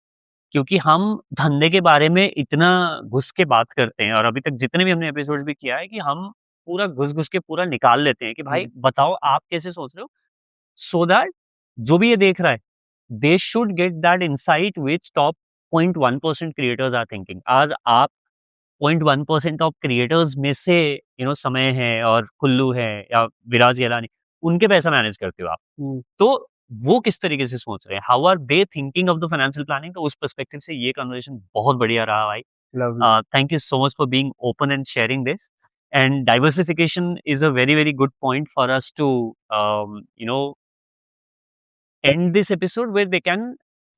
[SPEAKER 1] क्योंकि हम धंधे के बारे में इतना घुस के बात करते हैं और अभी तक जितने भी हमने एपिसोड्स भी किया है कि हम पूरा घुस-घुस के पूरा निकाल लेते हैं कि भाई
[SPEAKER 2] हुँ,
[SPEAKER 1] बताओ आप कैसे सोच रहे हो? सो दैट जो भी ये देख रहा है, they should get that insight which top 0.1% creators are thinking. आज आप 0.1% ऑफ क्रिएटर्स में से समय है और कुल्लू है या विराज गेलानी, उनके पैसा मैनेज करते हो आप।
[SPEAKER 2] हुँ,
[SPEAKER 1] तो वो किस तरीके से सोच रहे हैं? How are they thinking of the financial planning? तो उस पर्सपेक्टिव से ये कन्वर्सेशन बहुत बढ़िया रहा भाई।
[SPEAKER 2] Lovely.
[SPEAKER 1] Thank you so much for being open and sharing this. And diversification is a very, very good point for us to, end this episode where they can,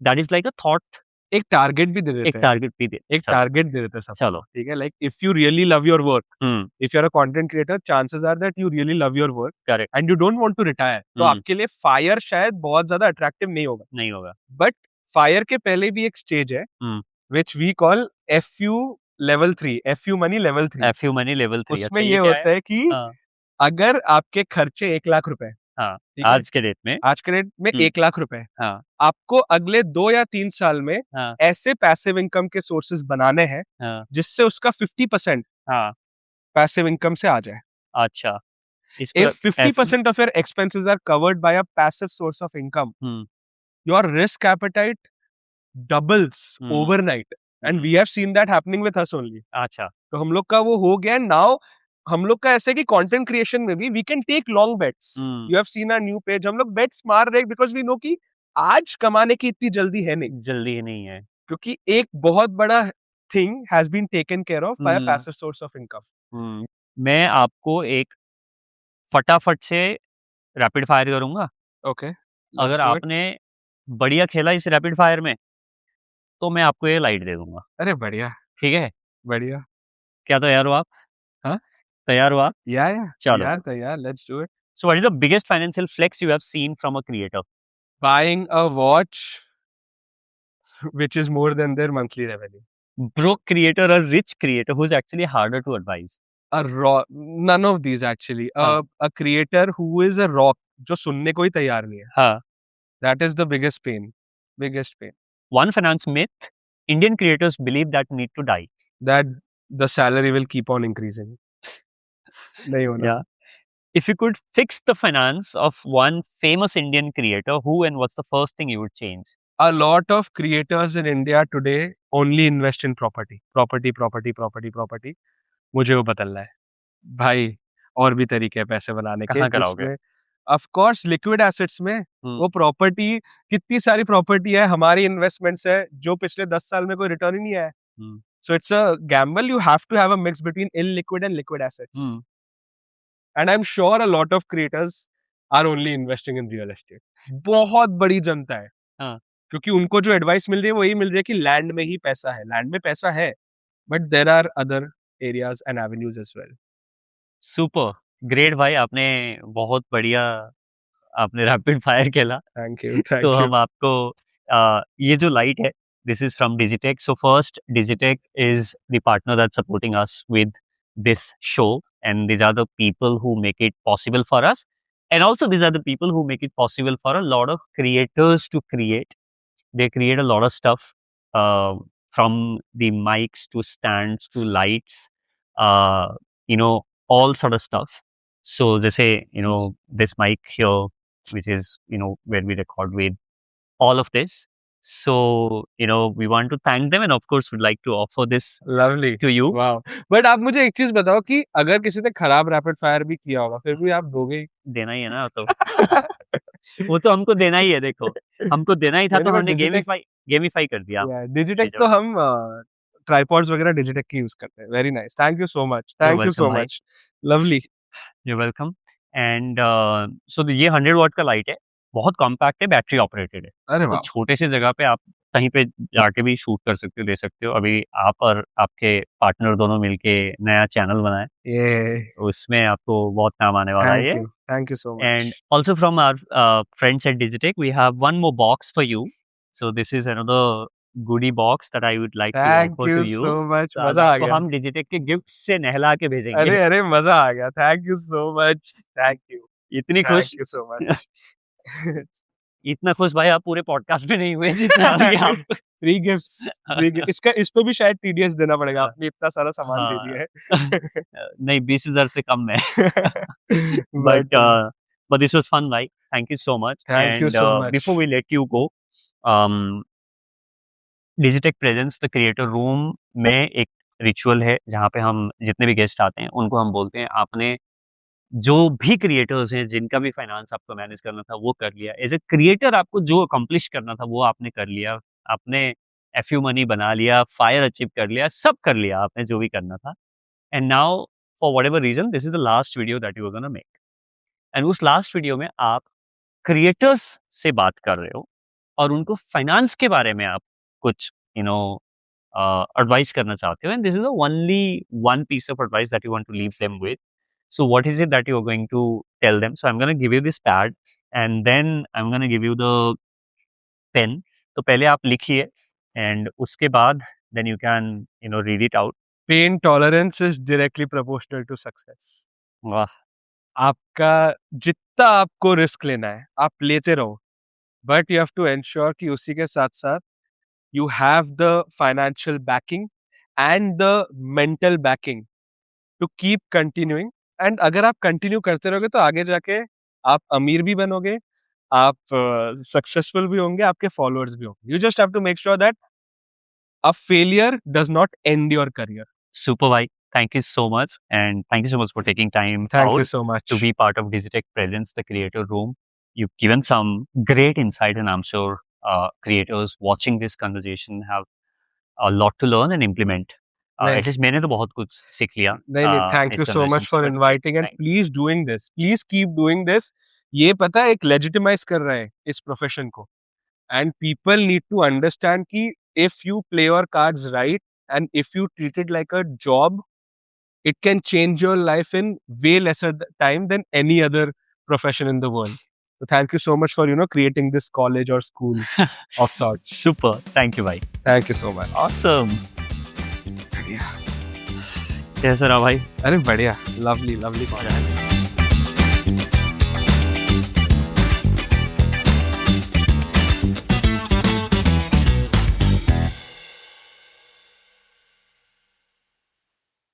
[SPEAKER 1] that is like a thought,
[SPEAKER 2] एक target भी दे
[SPEAKER 1] एक
[SPEAKER 2] देते हैं,
[SPEAKER 1] target भी दे
[SPEAKER 2] एक
[SPEAKER 1] चलो,
[SPEAKER 2] target दे देते हैं सबको,
[SPEAKER 1] चलो।
[SPEAKER 2] ठीक है? Like if you really love your work,
[SPEAKER 1] hmm,
[SPEAKER 2] if you are a content creator, chances are that you really love your work
[SPEAKER 1] correct.
[SPEAKER 2] And you don't want to retire, तो
[SPEAKER 1] हुँ,
[SPEAKER 2] आपके लिए fire शायद बहुत ज़्यादा attractive नहीं होगा।
[SPEAKER 1] नहीं होगा।
[SPEAKER 2] बट फायर के पहले भी एक स्टेज है,
[SPEAKER 1] um,
[SPEAKER 2] which we call FU level 3, FU money level 3.
[SPEAKER 1] FU money level 3
[SPEAKER 2] उसमें
[SPEAKER 1] अच्छा ये
[SPEAKER 2] ये
[SPEAKER 1] क्या है?
[SPEAKER 2] होता है कि
[SPEAKER 1] हाँ,
[SPEAKER 2] अगर आपके खर्चे 1 लाख रुपए,
[SPEAKER 1] हाँ,
[SPEAKER 2] ठीक है?
[SPEAKER 1] आज के डेट में।
[SPEAKER 2] आज के रेट में
[SPEAKER 1] हुँ,
[SPEAKER 2] 1 लाख रुपए,
[SPEAKER 1] हाँ,
[SPEAKER 2] आपको अगले 2 या 3 साल में
[SPEAKER 1] हाँ,
[SPEAKER 2] ऐसे पैसिव इनकम के सोर्सेज़ बनाने हैं,
[SPEAKER 1] हाँ,
[SPEAKER 2] जिससे उसका 50%
[SPEAKER 1] हाँ,
[SPEAKER 2] पैसिव इनकम से आ जाए.
[SPEAKER 1] अच्छा। इसको
[SPEAKER 2] If
[SPEAKER 1] F
[SPEAKER 2] 50% of your expenses are covered by a passive source of income,
[SPEAKER 1] hmm,
[SPEAKER 2] your risk appetite doubles
[SPEAKER 1] hmm,
[SPEAKER 2] overnight. And
[SPEAKER 1] hmm,
[SPEAKER 2] we have seen that happening with us only.
[SPEAKER 1] अच्छा।
[SPEAKER 2] तो हम लोग का वो हो गया. नाउ हम लोग का ऐसा है कि कंटेंट क्रिएशन में भी we can take long bets.
[SPEAKER 1] Hmm,
[SPEAKER 2] you have seen our new page, हम लोग बेट्स मार रहे हैं बिकॉज़ वी नो कि आज कमाने की इतनी जल्दी है नहीं,
[SPEAKER 1] जल्दी नहीं है।
[SPEAKER 2] क्योंकि एक बहुत बड़ा thing has been taken care of by a
[SPEAKER 1] um,
[SPEAKER 2] passive source of income.
[SPEAKER 1] हुँ। मैं आपको एक फटाफट से रैपिड फायर करूँगा।
[SPEAKER 2] ओके,
[SPEAKER 1] अगर
[SPEAKER 2] लेट्स डू इट.
[SPEAKER 1] आपने बढ़िया खेला इस रैपिड फायर में, तो मैं आपको ये लाइट दे दूँगा।
[SPEAKER 2] अरे बढ़िया,
[SPEAKER 1] ठीक है?
[SPEAKER 2] बढ़िया.
[SPEAKER 1] क्या तैयार हो आप?
[SPEAKER 2] हाँ?
[SPEAKER 1] तैयार हो आप?
[SPEAKER 2] या
[SPEAKER 1] चलो।
[SPEAKER 2] यार तैयार, let's do it.
[SPEAKER 1] So what is the biggest financial flex you have seen from a creator?
[SPEAKER 2] Buying a watch which is more than their monthly revenue.
[SPEAKER 1] Broke creator और rich creator who is actually harder to advice?
[SPEAKER 2] A raw, none of these actually.
[SPEAKER 1] हाँ,
[SPEAKER 2] A creator who is a rock, जो सुनने को ही तैयार नहीं है.
[SPEAKER 1] हाँ।
[SPEAKER 2] That is the biggest pain. Biggest pain.
[SPEAKER 1] One finance myth Indian creators believe that need to die.
[SPEAKER 2] That the salary will keep on increasing. नहीं होना.
[SPEAKER 1] या if you could fix the finance of one famous Indian creator who and what's the first thing you would change?
[SPEAKER 2] A lot of creators in India today only invest in property. Property, property, property, property. मुझे वो बदलना है. भाई और भी तरीके हैं पैसे बनाने के,
[SPEAKER 1] कहाँ कराओगे?
[SPEAKER 2] जिसमें ऑफ कोर्स लिक्विड एसेट्स में
[SPEAKER 1] हुँ,
[SPEAKER 2] वो प्रॉपर्टी, कितनी सारी प्रॉपर्टी है हमारी इन्वेस्टमेंट्स है जो पिछले 10 साल में कोई रिटर्न ही नहीं आया.
[SPEAKER 1] Um,
[SPEAKER 2] so it's a gamble. You have to have a mix between illiquid and liquid assets.
[SPEAKER 1] Um,
[SPEAKER 2] and I am sure a lot of creators are only investing in real estate. बहुत बड़ी जनता है,
[SPEAKER 1] हाँ।
[SPEAKER 2] क्योंकि उनको जो advice मिल रही है वही मिल रही है कि लैंड में ही पैसा है, लैंड में पैसा है, but there are other areas and avenues as well.
[SPEAKER 1] Super great भाई, आपने बहुत बढ़िया आपने रैपिड फायर खेला.
[SPEAKER 2] थैंक यू,
[SPEAKER 1] तो
[SPEAKER 2] थैंक यू.
[SPEAKER 1] हम आपको ये जो लाइट है, this is from Digitek. So first, Digitek is the partner that supporting us with this show, and these are the people who make it possible for us, and also these are the people who make it possible for a lot of creators to create. They create a lot of stuff, from the mics to stands to lights, uh, all sort of stuff. So they say, this mic here, which is, where we record with, all of this. So, we want to thank them, and of course we'd like to offer this
[SPEAKER 2] Lovely.
[SPEAKER 1] to you.
[SPEAKER 2] Wow. But आप मुझे एक चीज बताओ कि अगर किसी ने खराब रैपिड फायर भी किया होगा फिर भी आप दोगे ही?
[SPEAKER 1] देना ही है ना तो. वो तो हमको देना ही है, देखो हमको देना ही था, तो
[SPEAKER 2] Anyway,
[SPEAKER 1] हमने
[SPEAKER 2] Digitech-
[SPEAKER 1] गेमिफाई कर दिया.
[SPEAKER 2] डिजिटेक
[SPEAKER 1] चीजों
[SPEAKER 2] तो हम ट्राइपॉड्स वगैरह डिजिटेक की यूज करते हैं. Very nice, thank you so much,
[SPEAKER 1] You're
[SPEAKER 2] thank you so
[SPEAKER 1] welcome, भाई.
[SPEAKER 2] Much. Lovely.
[SPEAKER 1] You're welcome. And so ये 100 वॉट का लाइट है, बहुत कॉम्पैक्ट है, बैटरी ऑपरेटेड है.
[SPEAKER 2] अरे
[SPEAKER 1] तो
[SPEAKER 2] वाह.
[SPEAKER 1] छोटे से जगह पे आप कहीं पे जाके भी शूट कर सकते हो, दे सकते हो. अभी आप और आपके पार्टनर दोनों मिलके नया चैनल बनाए,
[SPEAKER 2] ये
[SPEAKER 1] उसमें आपको बहुत काम आने वाला है ये.
[SPEAKER 2] Thank you so much.
[SPEAKER 1] And also from our friends at Digitech, we have one more box for you. So this is another goodie box that I would like to
[SPEAKER 2] thank
[SPEAKER 1] offer
[SPEAKER 2] you
[SPEAKER 1] to you.
[SPEAKER 2] So much.
[SPEAKER 1] तो
[SPEAKER 2] मजा आ
[SPEAKER 1] आपको
[SPEAKER 2] गया.
[SPEAKER 1] हम Digitech के gift से नहला के भेजेंगे.
[SPEAKER 2] अरे अरे मजा आ गया. Thank you so much. Thank you.
[SPEAKER 1] इतनी खुश,
[SPEAKER 2] थैंक यू सो मच.
[SPEAKER 1] इतना खुश भाई आप पूरे पॉडकास्ट में नहीं हुए जितना अभी आप.
[SPEAKER 2] Free gifts. इसका इस पे भी शायद टीडीएस देना पड़ेगा. आपने इतना सारा सामान दे दिया है.
[SPEAKER 1] नहीं, 20,000 से कम में. but this was fun, भाई. Thank you so much.
[SPEAKER 2] Thank you so much.
[SPEAKER 1] Before we let you go, Digitech Presents the Creator Room में एक रिचुअल है जहाँ पे हम जितने भी गेस्ट आते हैं उनको हम बोलते हैं, आपने जो भी क्रिएटर्स हैं जिनका भी फाइनेंस आपको मैनेज करना था वो कर लिया. एज ए क्रिएटर आपको जो अकम्प्लिश करना था वो आपने कर लिया. आपने एफयू मनी बना लिया, फायर अचीव कर लिया, सब कर लिया आपने जो भी करना था. And now for whatever reason this is the last video that you are gonna make. And उस लास्ट वीडियो में आप क्रिएटर्स से बात कर रहे हो और उनको फाइनेंस के बारे में आप कुछ एडवाइस करना चाहते हो. And this is the only one piece of advice that you want to leave them with. So what is it that you're going to tell them? So I'm going to give you this pad and then I'm going to give you the pen. तो पहले आप लिखिए and उसके बाद then you can read it out.
[SPEAKER 2] Pain tolerance is directly proportional to success.
[SPEAKER 1] वाह.
[SPEAKER 2] आपका जितना आपको रिस्क लेना है आप लेते रहो, but you have to ensure कि उसी के साथ साथ you have the financial backing and the mental backing to keep continuing. And अगर आप कंटिन्यू करते रहोगे तो आगे जाके आप अमीर भी बनोगे, आप सक्सेसफुल भी होंगे, आपके फॉलोअर्स भी होंगे. You just have to make sure that a failure does not end your career.
[SPEAKER 1] Super, bhai. Thank you so much, and thank you so much for taking time
[SPEAKER 2] Thank
[SPEAKER 1] out
[SPEAKER 2] you so much
[SPEAKER 1] to be part of Digitech Presents, the Creator Room. You've given some great insight, and I'm sure creators watching this conversation have a lot to learn and implement. At least मैंने तो बहुत कुछ सीख लिया.
[SPEAKER 2] नहीं, thank you so much for inviting and please doing this. Please keep doing this. ये पता है एक लेजिटिमाइज कर रहे हैं इस प्रोफेशन को, and people need to understand कि if you play your cards right and if you treat it like a job, it can change your life in way lesser time than any other profession in the world. So thank you so much for creating this college or school of sorts.
[SPEAKER 1] Super. Thank you, bhai.
[SPEAKER 2] Thank you so much.
[SPEAKER 1] Awesome.
[SPEAKER 2] बढ़िया.
[SPEAKER 1] कैसा रहा भाई?
[SPEAKER 2] अरे बढ़िया. Lovely.